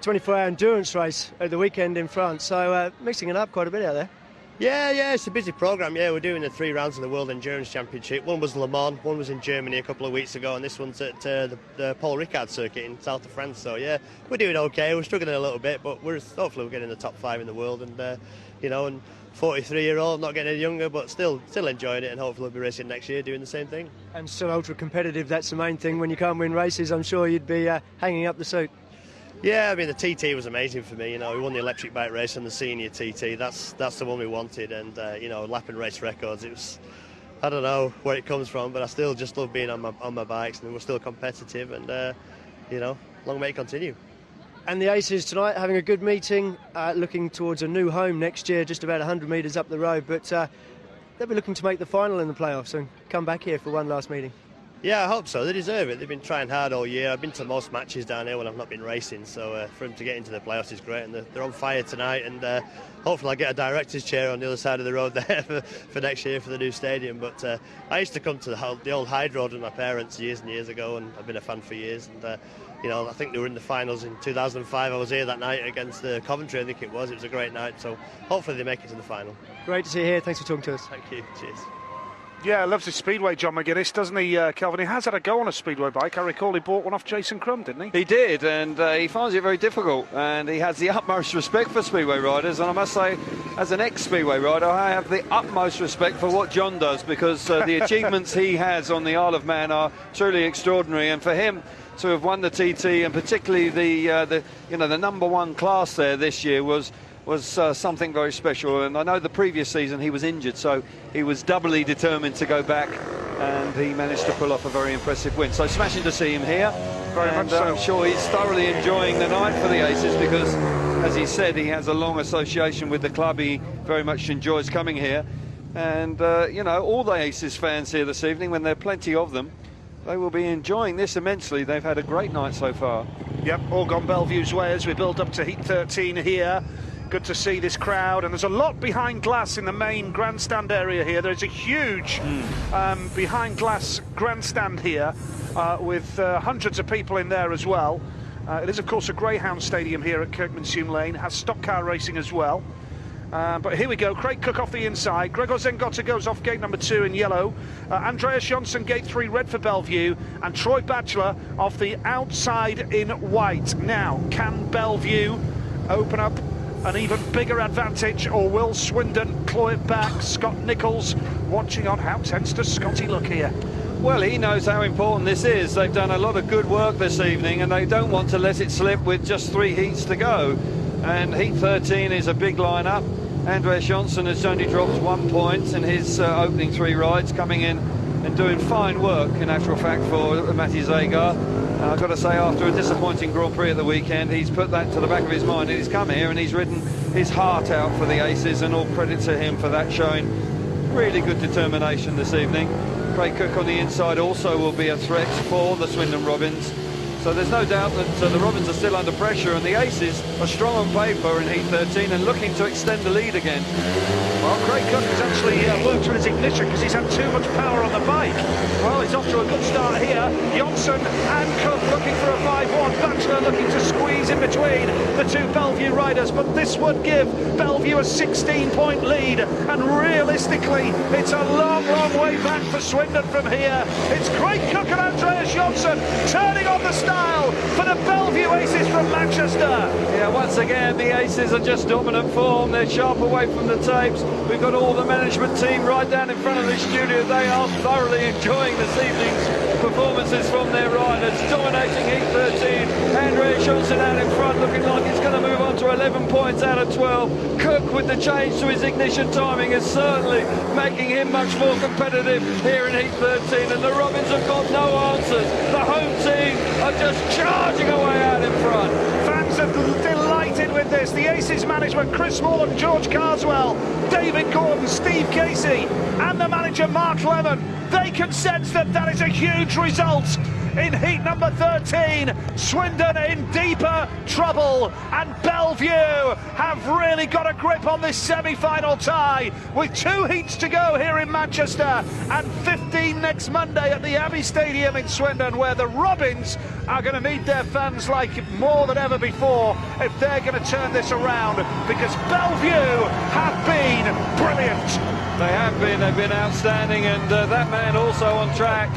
24-hour endurance race at the weekend in France. So mixing it up quite a bit out there. Yeah, it's a busy programme. Yeah, we're doing the 3 rounds of the World Endurance Championship. One was Le Mans, one was in Germany a couple of weeks ago, and this one's at the Paul Ricard circuit in south of France. So yeah, we're doing okay. We're struggling a little bit, but hopefully we're getting the top 5 in the world. And you know, and 43-year-old, not getting any younger, but still enjoying it, and hopefully we'll be racing next year doing the same thing. And still ultra competitive. That's the main thing. When you can't win races, I'm sure you'd be hanging up the suit. Yeah, I mean, the TT was amazing for me. You know, we won the electric bike race and the senior TT. That's the one we wanted, and you know, lapping race records. It was, I don't know where it comes from, but I still just love being on my bikes, and we're still competitive, and you know, long may it continue. And the Aces tonight having a good meeting, looking towards a new home next year, just about 100 metres up the road. But they'll be looking to make the final in the playoffs and come back here for one last meeting. Yeah, I hope so. They deserve it. They've been trying hard all year. I've been to most matches down here when I've not been racing, so for them to get into the playoffs is great. And they're on fire tonight, and hopefully I'll get a director's chair on the other side of the road there for next year for the new stadium. But I used to come to the old Hyde Road with my parents years and years ago, and I've been a fan for years. And you know, I think they were in the finals in 2005. I was here that night against Coventry, I think it was. It was a great night, so hopefully they make it to the final. Great to see you here. Thanks for talking to us. Thank you. Cheers. Yeah, loves his Speedway, John McGuinness, doesn't he, Kelvin? He has had a go on a Speedway bike. I recall he bought one off Jason Crum, didn't he? He did, and he finds it very difficult, and he has the utmost respect for Speedway riders, and I must say, as an ex-Speedway rider, I have the utmost respect for what John does, because the achievements he has on the Isle of Man are truly extraordinary, and for him to have won the TT, and particularly the number one class there this year was something very special. And I know the previous season he was injured, so he was doubly determined to go back, and he managed to pull off a very impressive win. So smashing to see him here. Very much so. I'm sure he's thoroughly enjoying the night for the Aces, because, as he said, he has a long association with the club. He very much enjoys coming here. And, all the Aces fans here this evening, when there are plenty of them, they will be enjoying this immensely. They've had a great night so far. Yep, all gone Bellevue's way as we build up to Heat 13 here. Good to see this crowd, and there's a lot behind glass in the main grandstand area here. There's a huge behind glass grandstand here with hundreds of people in there as well. It is, of course, a Greyhound stadium here at Kirkmanshume Lane. It has stock car racing as well. But here we go, Craig Cook off the inside. Gregor Zengotta goes off gate number 2 in yellow. Andreas Jonsson, gate 3, red for Bellevue. And Troy Batchelor off the outside in white. Now, can Bellevue open up an even bigger advantage, or will Swindon claw it back? Scott Nichols watching on. How tense does Scotty look here? Well, he knows how important this is. They've done a lot of good work this evening, and they don't want to let it slip with just 3 heats to go. And Heat 13 is a big lineup. Andreas Jonsson has only dropped 1 point in his opening 3 rides, coming in and doing fine work, in actual fact, for Matti Zagar. And I've got to say, after a disappointing Grand Prix at the weekend, he's put that to the back of his mind, and he's come here and he's ridden his heart out for the Aces, and all credit to him for that, showing really good determination this evening. Craig Cook on the inside also will be a threat for the Swindon Robins. So there's no doubt that the Robins are still under pressure, and the Aces are strong on paper in Heat 13 and looking to extend the lead again. Well, Craig Cook has actually worked on his ignition because he's had too much power on the bike. Well, he's off to a good start here. Jonsson and Cook looking for a 5-1. Batchelor looking to squeeze in between the 2 Bellevue riders, but this would give Bellevue a 16-point lead. And realistically, it's a long, long way back for Swindon from here. It's Craig Cook and Andreas Jonsson turning on the style for the Bellevue Aces from Manchester. Yeah, once again, the Aces are just dominant form. They're sharp away from the tapes. We've got all the management team right down in front of the studio. They are thoroughly enjoying this evening's performances from their riders. Dominating Heat 13. Andreas Jonsson out in front, looking like he's going to move on to 11 points out of 12. Cook, with the change to his ignition timing, is certainly making him much more competitive here in Heat 13. And the Robins have got no answers. The home team are just charging away out in front. Fans are delighted with this. The Aces management, Chris Moore, George Carswell, David Gordon, Steve Casey, and the manager Mark Lemon, they can sense that that is a huge result in heat number 13. Swindon in deeper trouble, and Bellevue have really got a grip on this semi-final tie with 2 heats to go here in Manchester and 15 next Monday at the Abbey Stadium in Swindon, where the Robins are going to need their fans like more than ever before if they're going to turn this around, because Bellevue have been brilliant. They have been. They've been outstanding, and that man also on track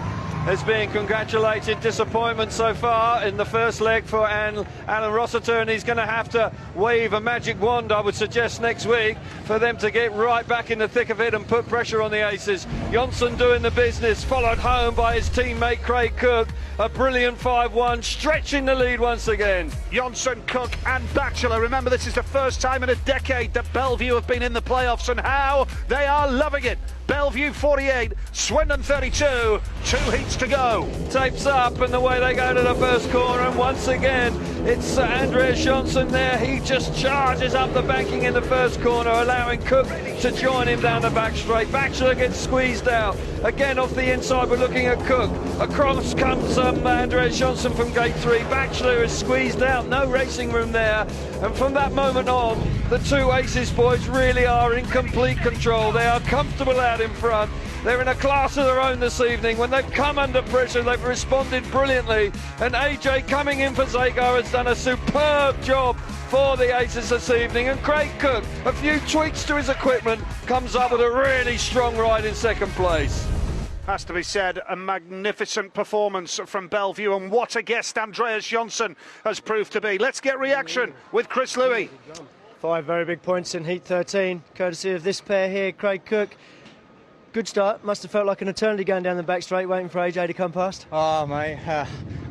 is being congratulated. Disappointment so far in the first leg for Alan Rossiter, and he's going to have to wave a magic wand, I would suggest, next week for them to get right back in the thick of it and put pressure on the Aces. Jonsson doing the business, followed home by his teammate Craig Cook. A brilliant 5-1, stretching the lead once again. Jonsson, Cook and Batchelor. Remember, this is the first time in a decade that Bellevue have been in the playoffs, and how they are loving it. Bellevue 48, Swindon 32, 2 heats to go. Tapes up, and away they go to the first corner, and once again it's Andreas Johnson there. He just charges up the banking in the first corner, allowing Cook to join him down the back straight. Batchelor gets squeezed out. Again off the inside, we're looking at Cook. Across comes Andreas Johnson from gate 3. Batchelor is squeezed out, no racing room there. And from that moment on, the two Aces boys really are in complete control. They are comfortable out in front. They're in a class of their own this evening. When they've come under pressure, they've responded brilliantly. And AJ coming in for Zagar has done a superb job for the Aces this evening. And Craig Cook, a few tweaks to his equipment, comes up with a really strong ride in second place. Has to be said, a magnificent performance from Bellevue, and what a guest Andreas Johnson has proved to be. Let's get reaction with Chris Louis. 5 very big points in Heat 13, courtesy of this pair here, Craig Cook. Good start, must have felt like an eternity going down the back straight, waiting for AJ to come past. Oh, mate,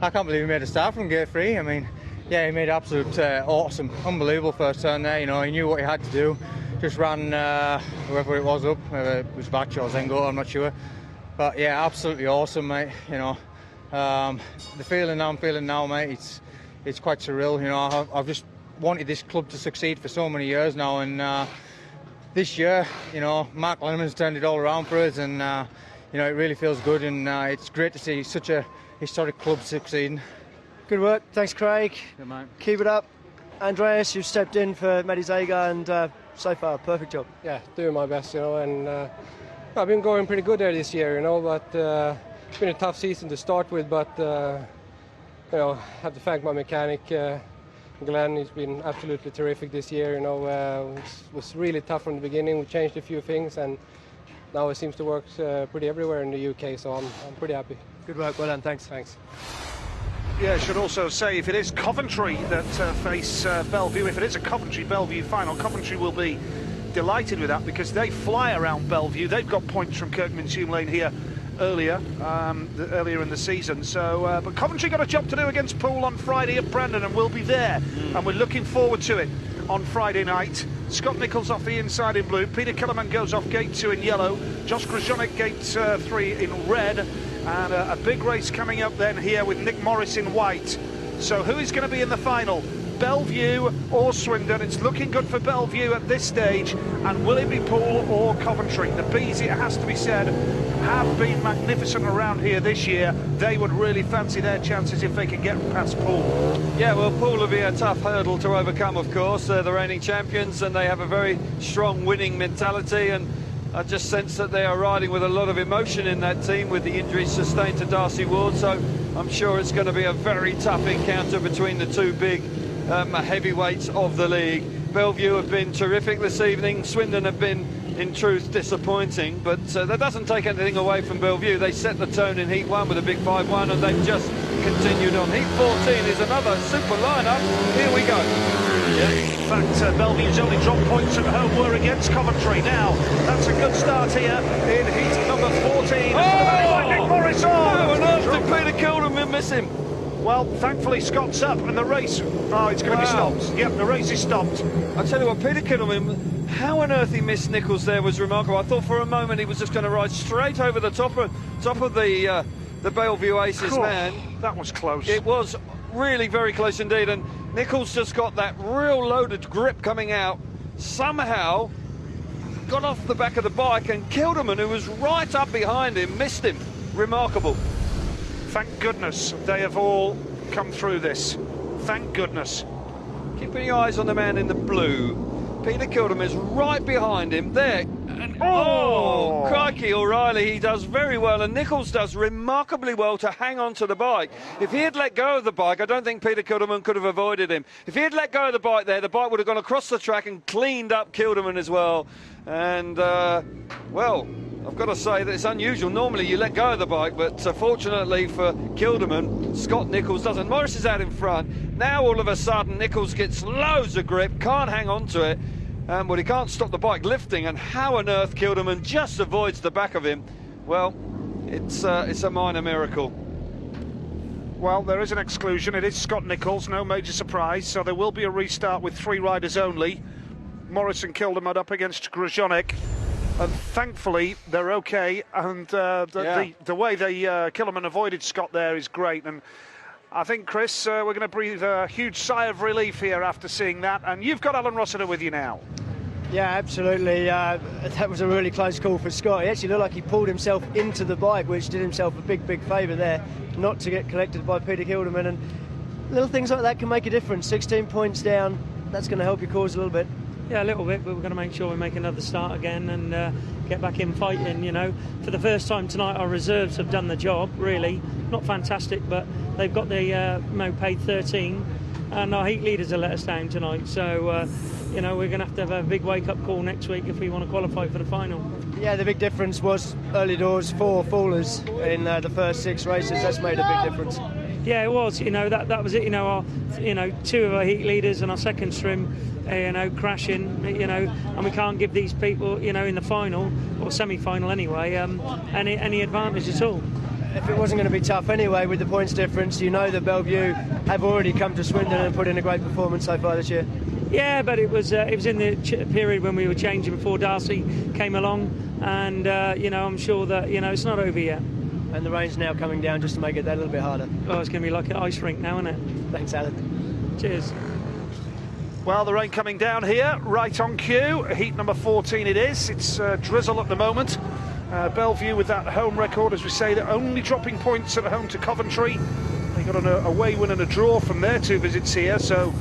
I can't believe he made a start from gate 3. I mean, yeah, he made absolute awesome, unbelievable first turn there. You know, he knew what he had to do. Just ran whoever it was up, whether it was Batch or Zengo, I'm not sure. But yeah, absolutely awesome, mate. You know, the feeling I'm feeling now, mate, it's quite surreal. You know, I've just wanted this club to succeed for so many years now, and this year, you know, Mark Lemmon's turned it all around for us, and you know, it really feels good, and it's great to see such a historic club succeeding. Good work, thanks Craig. Good, mate. Keep it up. Andreas, you've stepped in for Matty Zagar, and so far, perfect job. Yeah, doing my best, you know, and I've been going pretty good there this year, you know, but it's been a tough season to start with, but you know, I have to thank my mechanic, Glenn. He's been absolutely terrific this year, you know. It was really tough from the beginning. We changed a few things, and now it seems to work pretty everywhere in the UK, so I'm pretty happy. Good work, well done, thanks. Thanks. Yeah, I should also say, if it is Coventry that face Bellevue, if it is a Coventry-Bellevue final, Coventry will be delighted with that, because they fly around Bellevue. They've got points from Kirkman's Hume Lane here earlier in the season. So, but Coventry got a job to do against Poole on Friday at Brandon, and we'll be there. And we're looking forward to it on Friday night. Scott Nichols off the inside in blue. Peter Kellerman goes off gate 2 in yellow. Josh Grzonek gate 3 in red. And a big race coming up then here with Nick Morris in white. So who is going to be in the final? Bellevue or Swindon? It's looking good for Bellevue at this stage. And will it be Poole or Coventry? The Bees, it has to be said, have been magnificent around here this year. They would really fancy their chances if they can get past Poole. Yeah, well, Poole will be a tough hurdle to overcome, of course. They're the reigning champions, and they have a very strong winning mentality, and I just sense that they are riding with a lot of emotion in that team with the injuries sustained to Darcy Ward, so I'm sure it's going to be a very tough encounter between the two big heavyweights of the league. Bellevue have been terrific this evening. Swindon have been, in truth, disappointing, but that doesn't take anything away from Bellevue. They set the tone in Heat 1 with a big 5-1, and they've just continued on. Heat 14 is another super lineup. Here we go. Yeah, in fact, Bellevue's only drop points at home were against Coventry. Now, that's a good start here in Heat number 14. Oh! Nick Morris on! How on earth did Peter Kilderman miss him? Well, thankfully Scott's up, and the race, it's going to be stopped. Yep, the race is stopped. I tell you what, Peter Kilderman, how on earth he missed Nichols there was remarkable. I thought for a moment he was just going to ride straight over the top of the Bellevue Aces man. That was close. It was really very close indeed, and Nichols just got that real loaded grip coming out. Somehow got off the back of the bike, and Kilderman, who was right up behind him, missed him. Remarkable. Thank goodness they have all come through this. Thank goodness. Keeping your eyes on the man in the blue. Peter Kilderman is right behind him there. And oh, crikey, O'Reilly, he does very well, and Nichols does remarkably well to hang on to the bike. If he had let go of the bike, I don't think Peter Kilderman could have avoided him. If he had let go of the bike there, the bike would have gone across the track and cleaned up Kilderman as well. And, well, I've got to say that it's unusual. Normally you let go of the bike, but fortunately for Kilderman, Scott Nichols doesn't. Morris is out in front. Now all of a sudden Nichols gets loads of grip, can't hang on to it, but he can't stop the bike lifting, and how on earth Kilderman just avoids the back of him? Well, it's a minor miracle. Well, there is an exclusion. It is Scott Nichols, no major surprise, so there will be a restart with 3 riders only. Morris and Kilderman up against Grzonek. And thankfully, they're okay. And the way Killerman avoided Scott there is great. And I think, Chris, we're going to breathe a huge sigh of relief here after seeing that. And you've got Alan Rossiter with you now. Yeah, absolutely. That was a really close call for Scott. He actually looked like he pulled himself into the bike, which did himself a big favour there, not to get collected by Peter Kilderman. And little things like that can make a difference. 16 points down, that's going to help your cause a little bit. Yeah, a little bit, but we're going to make sure we make another start again and get back in fighting, you know. For the first time tonight, our reserves have done the job, really. Not fantastic, but they've got the paid 13, and our heat leaders have let us down tonight. So, you know, we're going to have a big wake-up call next week if we want to qualify for the final. Yeah, the big difference was early doors 4 fallers in the first 6 races. That's made a big difference. Yeah, it was. You know, that was it. You know, 2 of our heat leaders and our second trim, crashing. You know, and we can't give these people, in the final or semi-final anyway, any advantage at all. If it wasn't going to be tough anyway with the points difference, you know that Bellevue have already come to Swindon and put in a great performance so far this year. Yeah, but it was in the period when we were changing before Darcy came along, and I'm sure that it's not over yet. And the rain's now coming down just to make it that little bit harder. Oh, it's going to be like an ice rink now, isn't it? Thanks, Alan. Cheers. Well, the rain coming down here, right on cue. Heat number 14 it is. It's drizzle at the moment. Bellevue with that home record, as we say, they're only dropping points at home to Coventry. They got an away win and a draw from their 2 visits here, so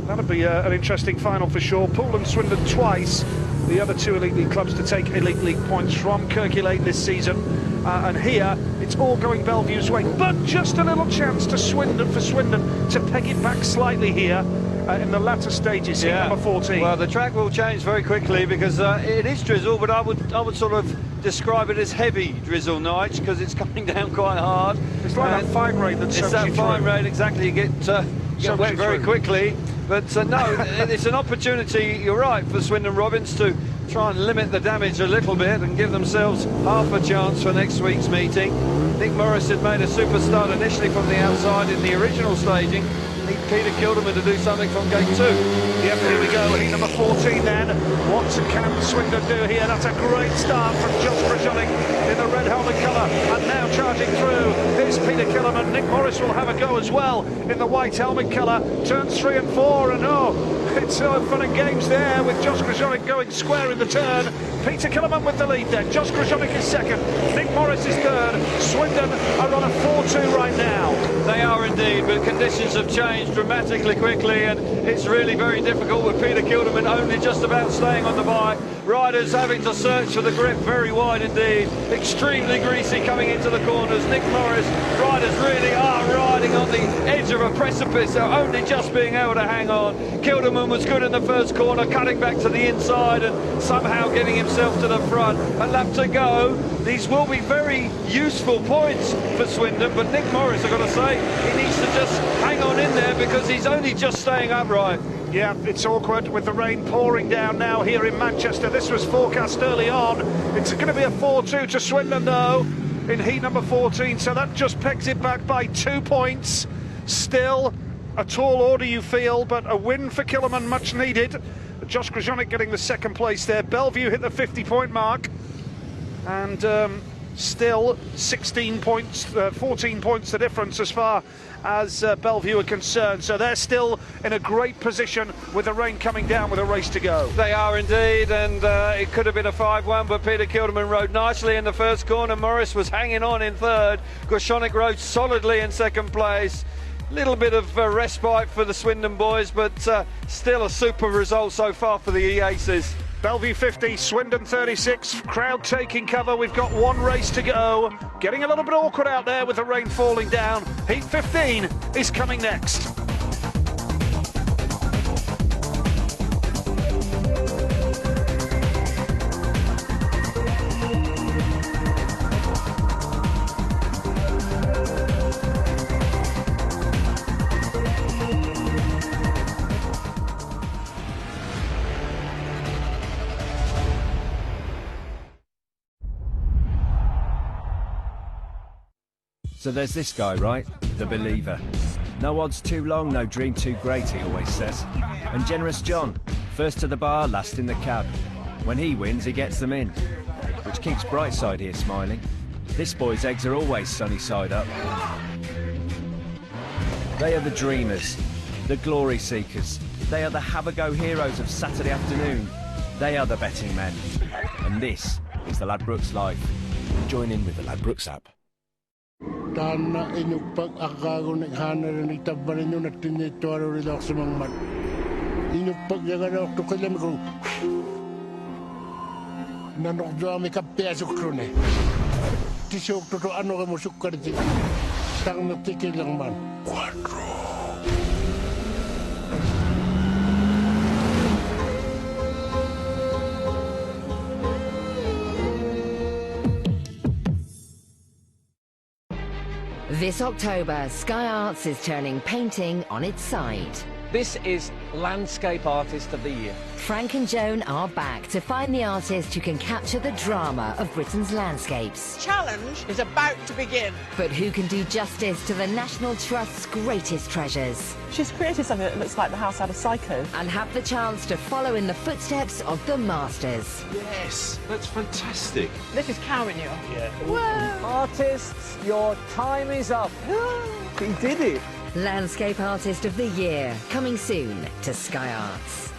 that'll be an interesting final for sure. Poole and Swindon twice, the other 2 Elite League clubs to take Elite League points from Kirkylake this season. And here, it's all going Bellevue's way, but just a little chance to Swindon to peg it back slightly here in the latter stages, heat number 14. Well, the track will change very quickly because it is drizzle, but I would sort of describe it as heavy drizzle, Nige, because it's coming down quite hard. It's like that fine rain that soaks you through. It's that fine rain, exactly. You get wet very quickly. But no, it's an opportunity, you're right, for Swindon Robins to try and limit the damage a little bit and give themselves half a chance for next week's meeting. Nick Morris had made a super start initially from the outside in the original staging. Need Peter Kilderman to do something from gate 2. Yep, here we go, heat number 14 then. What can Swindon do here? That's a great start from Josh Krashonik in the red helmet colour. And now charging through, here's Peter Kilderman. Nick Morris will have a go as well in the white helmet colour. Turns 3 and 4, and it's fun and games there with Josh Krashonik going square in the turn. Peter Kilderman with the lead then. Josh Krashonik is second. Nick Morris is third. Swindon are on a 4-2 right now. They are indeed, but conditions have changed dramatically quickly, and it's really very difficult with Peter Kilderman only just about staying on the bike. Riders having to search for the grip very wide indeed. Extremely greasy coming into the corners. Nick Morris, riders really are riding on the edge of a precipice. They're only just being able to hang on. Kilderman was good in the first corner, cutting back to the inside and somehow getting himself to the front. A lap to go. These will be very useful points for Swindon, but Nick Morris, I've got to say, he needs to just hang on in there because he's only just staying upright. Yeah, it's awkward with the rain pouring down now here in Manchester. This was forecast early on. It's going to be a 4-2 to Swindon, though, in heat number 14, so that just pegs it back by 2 points. Still a tall order, you feel, but a win for Killerman, much needed. Josh Krashonik getting the second place there. Bellevue hit the 50-point mark, and still 16 points, 14 points the difference as far as Bellevue are concerned. So they're still in a great position with the rain coming down with a race to go. They are indeed, and it could have been a 5-1, but Peter Kilderman rode nicely in the first corner. Morris was hanging on in third. Krashonik rode solidly in second place. Little bit of respite for the Swindon boys, but still a super result so far for the Aces. Bellevue 50, Swindon 36, crowd taking cover. We've got 1 race to go. Getting a little bit awkward out there with the rain falling down. Heat 15 is coming next. So there's this guy, right? The believer. No odds too long, no dream too great, he always says. And Generous John, first to the bar, last in the cab. When he wins, he gets them in, which keeps Brightside here smiling. This boy's eggs are always sunny side up. They are the dreamers, the glory seekers. They are the have-a-go heroes of Saturday afternoon. They are the betting men. And this is the Ladbrokes Live. Join in with the Ladbrokes app. Tana inyong pag-akago ng hanar ni tabarin yung natinitoro rin ako sa mga mat. Inyong pag-yagan ako to kailan ko. Nanokdo kami kapyasok ko na. Tisok to ano ka mo sukar din. Tang natikil lang man. 4. This October, Sky Arts is turning painting on its side. This is Landscape Artist of the Year. Frank and Joan are back to find the artist who can capture the drama of Britain's landscapes. Challenge is about to begin. But who can do justice to the National Trust's greatest treasures? She's created something that looks like the house out of Psycho. And have the chance to follow in the footsteps of the masters. Yes, that's fantastic. This is cow manure. Yeah. Whoa. Artists, your time is up. He did it. Landscape Artist of the Year, coming soon to Sky Arts.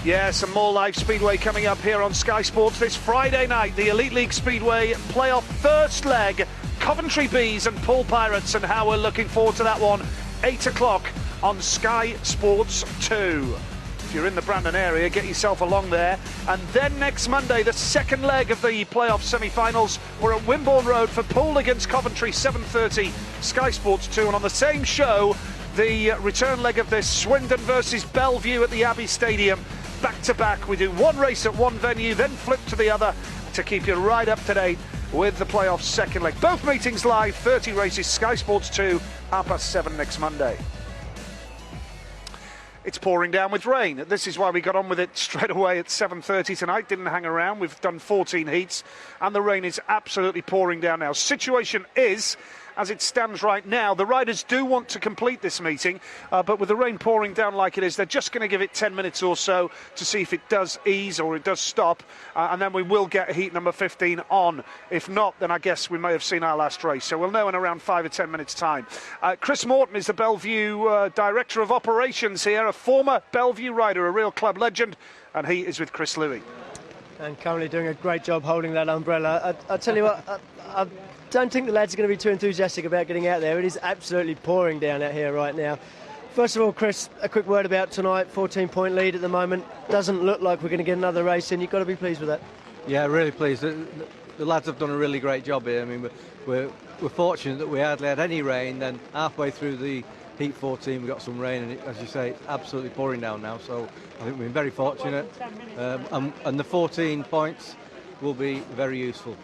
Yeah, some more live Speedway coming up here on Sky Sports this Friday night. The Elite League Speedway playoff first leg, Coventry Bees and Poole Pirates, and how we're looking forward to that one. 8 o'clock on Sky Sports 2. If you're in the Brandon area, get yourself along there. And then next Monday, the second leg of the playoff semi-finals. We're at Wimborne Road for Poole against Coventry, 7:30, Sky Sports 2. And on the same show, the return leg of this, Swindon versus Bellevue at the Abbey Stadium. Back to back, we do one race at one venue, then flip to the other to keep you right up to date with the playoffs second leg. Both meetings live, 30 races, Sky Sports 2, 7:30 next Monday. It's pouring down with rain. This is why we got on with it straight away at 7:30 tonight. Didn't hang around. We've done 14 heats, and the rain is absolutely pouring down now. Situation is, as it stands right now, the riders do want to complete this meeting, but with the rain pouring down like it is, they're just going to give it 10 minutes or so to see if it does ease or it does stop, and then we will get heat number 15 on. If not, then I guess we may have seen our last race, so we'll know in around 5 or 10 minutes' time. Chris Morton is the Bellevue Director of Operations here, a former Bellevue rider, a real club legend, and he is with Chris Louis. And currently doing a great job holding that umbrella. I tell you what, I don't think the lads are going to be too enthusiastic about getting out there. It is absolutely pouring down out here right now. First of all, Chris, a quick word about tonight. 14-point lead at the moment. Doesn't look like we're going to get another race in. You've got to be pleased with that. Yeah, really pleased. The lads have done a really great job here. I mean, we're fortunate that we hardly had any rain. Then halfway through the Heat 14, we got some rain, and as you say, it's absolutely pouring down now. So I think we've been very fortunate, and the 14 points will be very useful.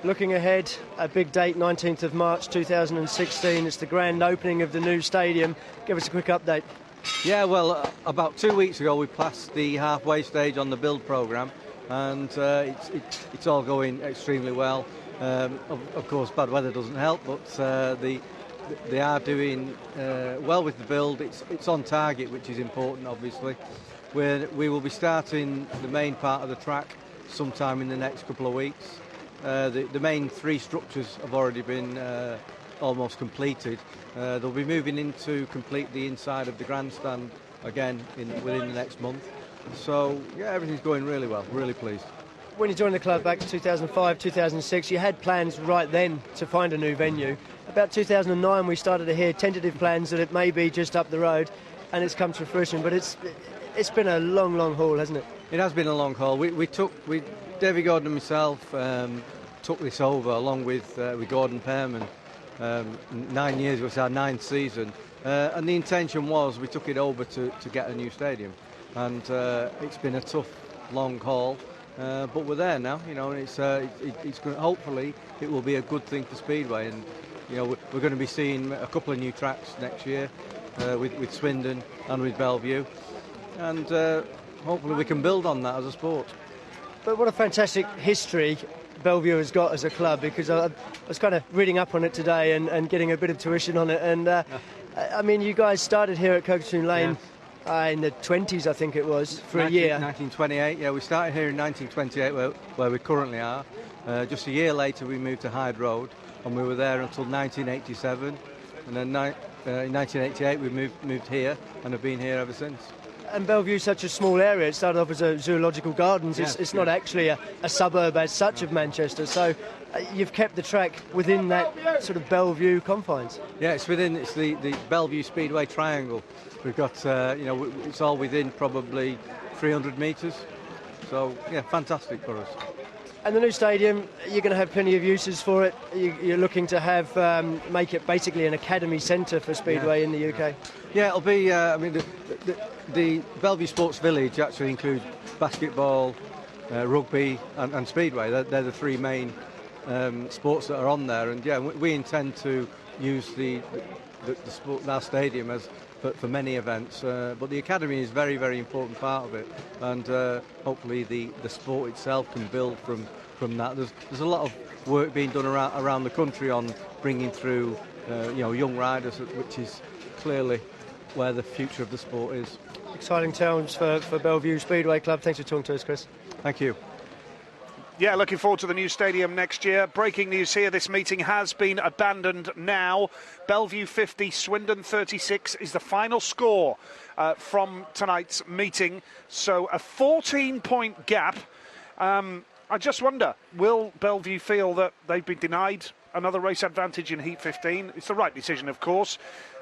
Looking ahead, a big date, 19th of March 2016. It's the grand opening of the new stadium. Give us a quick update. Yeah, well, about 2 weeks ago we passed the halfway stage on the build programme, and it's all going extremely well. Of course, bad weather doesn't help, but they are doing well with the build. It's on target, which is important, obviously. We will be starting the main part of the track sometime in the next couple of weeks. The main three structures have already been almost completed. They'll be moving in to complete the inside of the grandstand again within the next month. So, yeah, everything's going really well. Really pleased. When you joined the club back in 2005, 2006, you had plans right then to find a new venue. About 2009, we started to hear tentative plans that it may be just up the road, and it's come to fruition. But it's been a long, long haul, hasn't it? It has been a long haul. David Gordon and myself took this over along with Gordon Pearman 9 years ago. It's our 9th season, And the intention was we took it over to get a new stadium, and it's been a tough, long haul, but we're there now, you know, and it's going to, hopefully it will be a good thing for Speedway, and you know, we're going to be seeing a couple of new tracks next year with Swindon and with Bellevue, and hopefully we can build on that as a sport. But what a fantastic history Bellevue has got as a club, because I was kind of reading up on it today and getting a bit of tuition on it, and I mean, you guys started here at Coquetoon Lane in the 20s, I think it was, for a year. 1928, yeah, we started here in 1928 where we currently are. Just a year later we moved to Hyde Road, and we were there until 1987, and then in 1988 we moved here and have been here ever since. And Bellevue's such a small area. It started off as a zoological gardens. It's not actually a suburb as such of Manchester. So you've kept the track within that sort of Bellevue confines. Yeah, it's the Bellevue Speedway triangle. We've got, you know, it's all within probably 300 metres. So, yeah, fantastic for us. And the new stadium, you're going to have plenty of uses for it. You're looking to have make it basically an academy centre for Speedway in the UK. Yeah, it'll be. I mean, the Bellevue Sports Village actually includes basketball, rugby, and Speedway. They're the three main sports that are on there. And yeah, we intend to use the sport, our stadium for many events. But the academy is a very, very important part of it, and hopefully the sport itself can build from that. There's a lot of work being done around the country on bringing through you know, young riders, which is clearly where the future of the sport is. Exciting times for Bellevue Speedway Club. Thanks for talking to us, Chris. Thank you. Yeah, looking forward to the new stadium next year. Breaking news here, this meeting has been abandoned now. Bellevue 50, Swindon 36 is the final score from tonight's meeting. So a 14-point gap. I just wonder, will Bellevue feel that they've been denied another race advantage in Heat 15? It's the right decision, of course.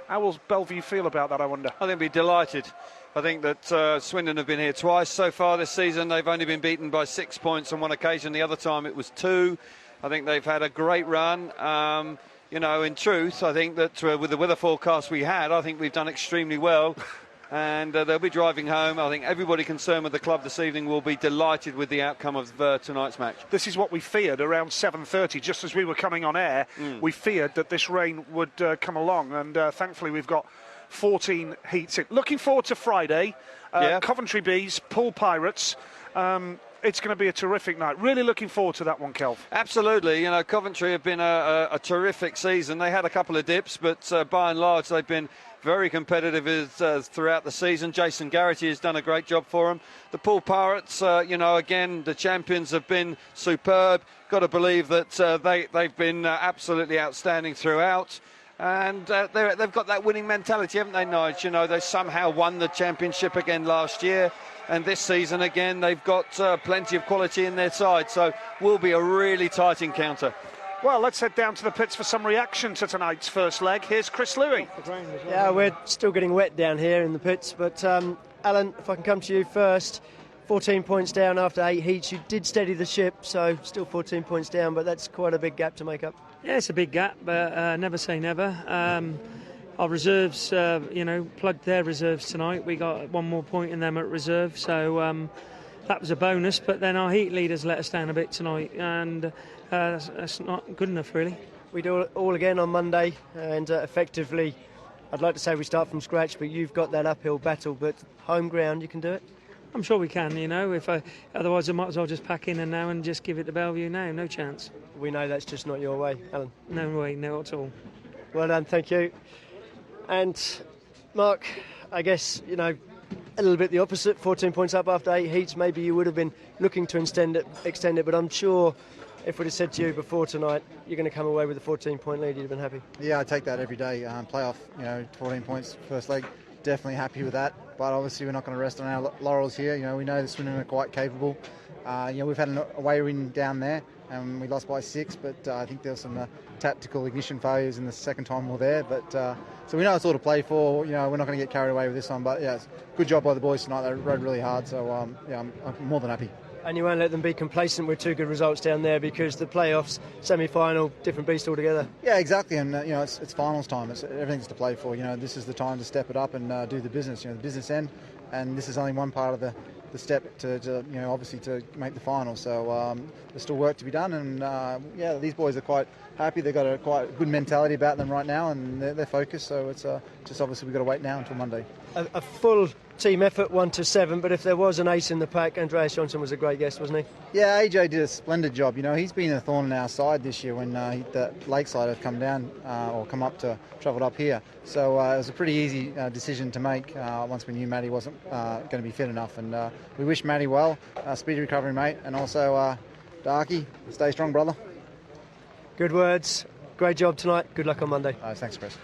How will Bellevue feel about that, I wonder? I think they'll be delighted. I think that Swindon have been here twice so far this season. They've only been beaten by 6 points on one occasion. The other time it was 2. I think they've had a great run. You know, in truth, I think that with the weather forecast we had, I think we've done extremely well. And they'll be driving home. I think everybody concerned with the club this evening will be delighted with the outcome of tonight's match. This is what we feared around 7:30, just as we were coming on air. We feared that this rain would come along, and thankfully we've got 14 heats in. Looking forward to Friday. Coventry Bees, Poole Pirates. It's going to be a terrific night. Really looking forward to that one, Kelv. Absolutely. You know, Coventry have been a terrific season. They had a couple of dips, but by and large they've been very competitive throughout the season. Jason Garrity has done a great job for them. The Poole Pirates, you know, again, the champions have been superb. Got to believe that they've been absolutely outstanding throughout. And they've got that winning mentality, haven't they, Nige? You know, they somehow won the championship again last year. And this season, again, they've got plenty of quality in their side. So will be a really tight encounter. Well, let's head down to the pits for some reaction to tonight's first leg. Here's Chris Louis. Yeah, we're still getting wet down here in the pits. But, Alan, if I can come to you first. 14 points down after 8 heats. You did steady the ship, so still 14 points down, but that's quite a big gap to make up. Yeah, it's a big gap, but never say never. Our reserves, you know, plugged their reserves tonight. We got one more point in them at reserve, so that was a bonus. But then our heat leaders let us down a bit tonight, and that's not good enough, really. We do it all again on Monday, and effectively, I'd like to say we start from scratch, but you've got that uphill battle, but home ground, you can do it? I'm sure we can, you know. Otherwise, I might as well just pack in and now and just give it to Bellevue now. No chance. We know that's just not your way, Alan. No way, no at all. Well done, thank you. And Mark, I guess, you know, a little bit the opposite. 14 points up after 8 heats. Maybe you would have been looking to extend it, but I'm sure if we'd have said to you before tonight, you're going to come away with a 14-point lead, you'd have been happy. Yeah, I take that every day. Playoff, you know, 14 points first leg. Definitely happy with that, but obviously we're not going to rest on our laurels here. You know, we know the Swindon are quite capable. You know, we've had an away win down there, and we lost by 6, but I think there were some tactical ignition failures in the second time we were there. But so we know it's all to play for. You know, we're not going to get carried away with this one. But yeah, it's good job by the boys tonight. They rode really hard. So yeah, I'm more than happy. And you won't let them be complacent with 2 good results down there, because the playoffs, semi-final, different beast altogether. Yeah, exactly, and it's finals time. Everything's to play for. This is the time to step it up and do the business. The business end, and this is only one part of the step to obviously to make the final. So there's still work to be done, and these boys are quite happy. They've got a quite good mentality about them right now, and they're focused. So it's just obviously we've got to wait now until Monday. A full team effort, 1-7, but if there was an ace in the pack, Andreas Johnson was a great guest, wasn't he? Yeah, AJ did a splendid job. He's been a thorn in our side this year when the Lakeside have come down or come up to travelled up here. So it was a pretty easy decision to make once we knew Matty wasn't going to be fit enough. And we wish Matty well, speedy recovery, mate, and also Darky, stay strong, brother. Good words. Great job tonight. Good luck on Monday. Thanks, Chris.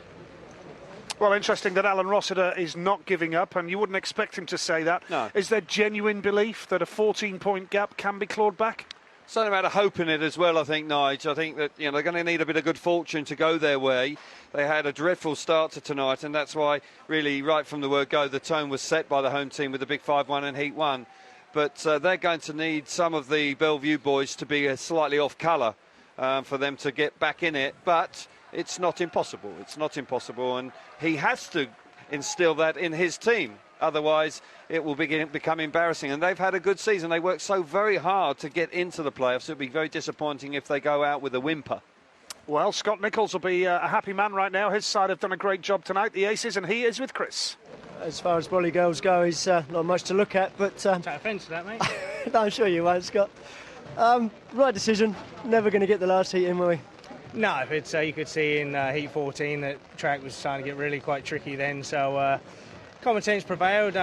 Well, interesting that Alan Rossiter is not giving up, and you wouldn't expect him to say that. No. Is there genuine belief that a 14-point gap can be clawed back? Something about a hope in it as well, I think, Nige. I think that they're going to need a bit of good fortune to go their way. They had a dreadful start to tonight, and that's why, really, right from the word go, the tone was set by the home team with the big 5-1 in Heat 1. But they're going to need some of the Bellevue boys to be slightly off colour for them to get back in it. But it's not impossible. It's not impossible, and he has to instill that in his team. Otherwise, it will become embarrassing. And they've had a good season. They worked so very hard to get into the playoffs. It would be very disappointing if they go out with a whimper. Well, Scott Nichols will be a happy man right now. His side have done a great job tonight, the Aces, and he is with Chris. As far as Brolly girls go, he's not much to look at, but... Take offence to that, mate. No, I'm sure you won't, Scott. Right decision. Never going to get the last heat in, were we? No, it's you could see in Heat 14 that track was starting to get really quite tricky then, so common sense prevailed.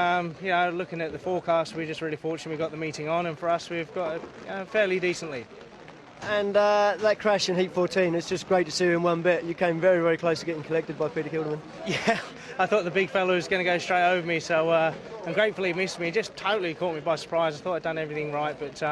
Looking at the forecast, we're just really fortunate we got the meeting on, and for us, we've got a fairly decent lead. And that crash in Heat 14, it's just great to see you in one bit. You came very, very close to getting collected by Peter Kilderman. Yeah, I thought the big fella was going to go straight over me, so and gratefully he missed me. It just totally caught me by surprise. I thought I'd done everything right, but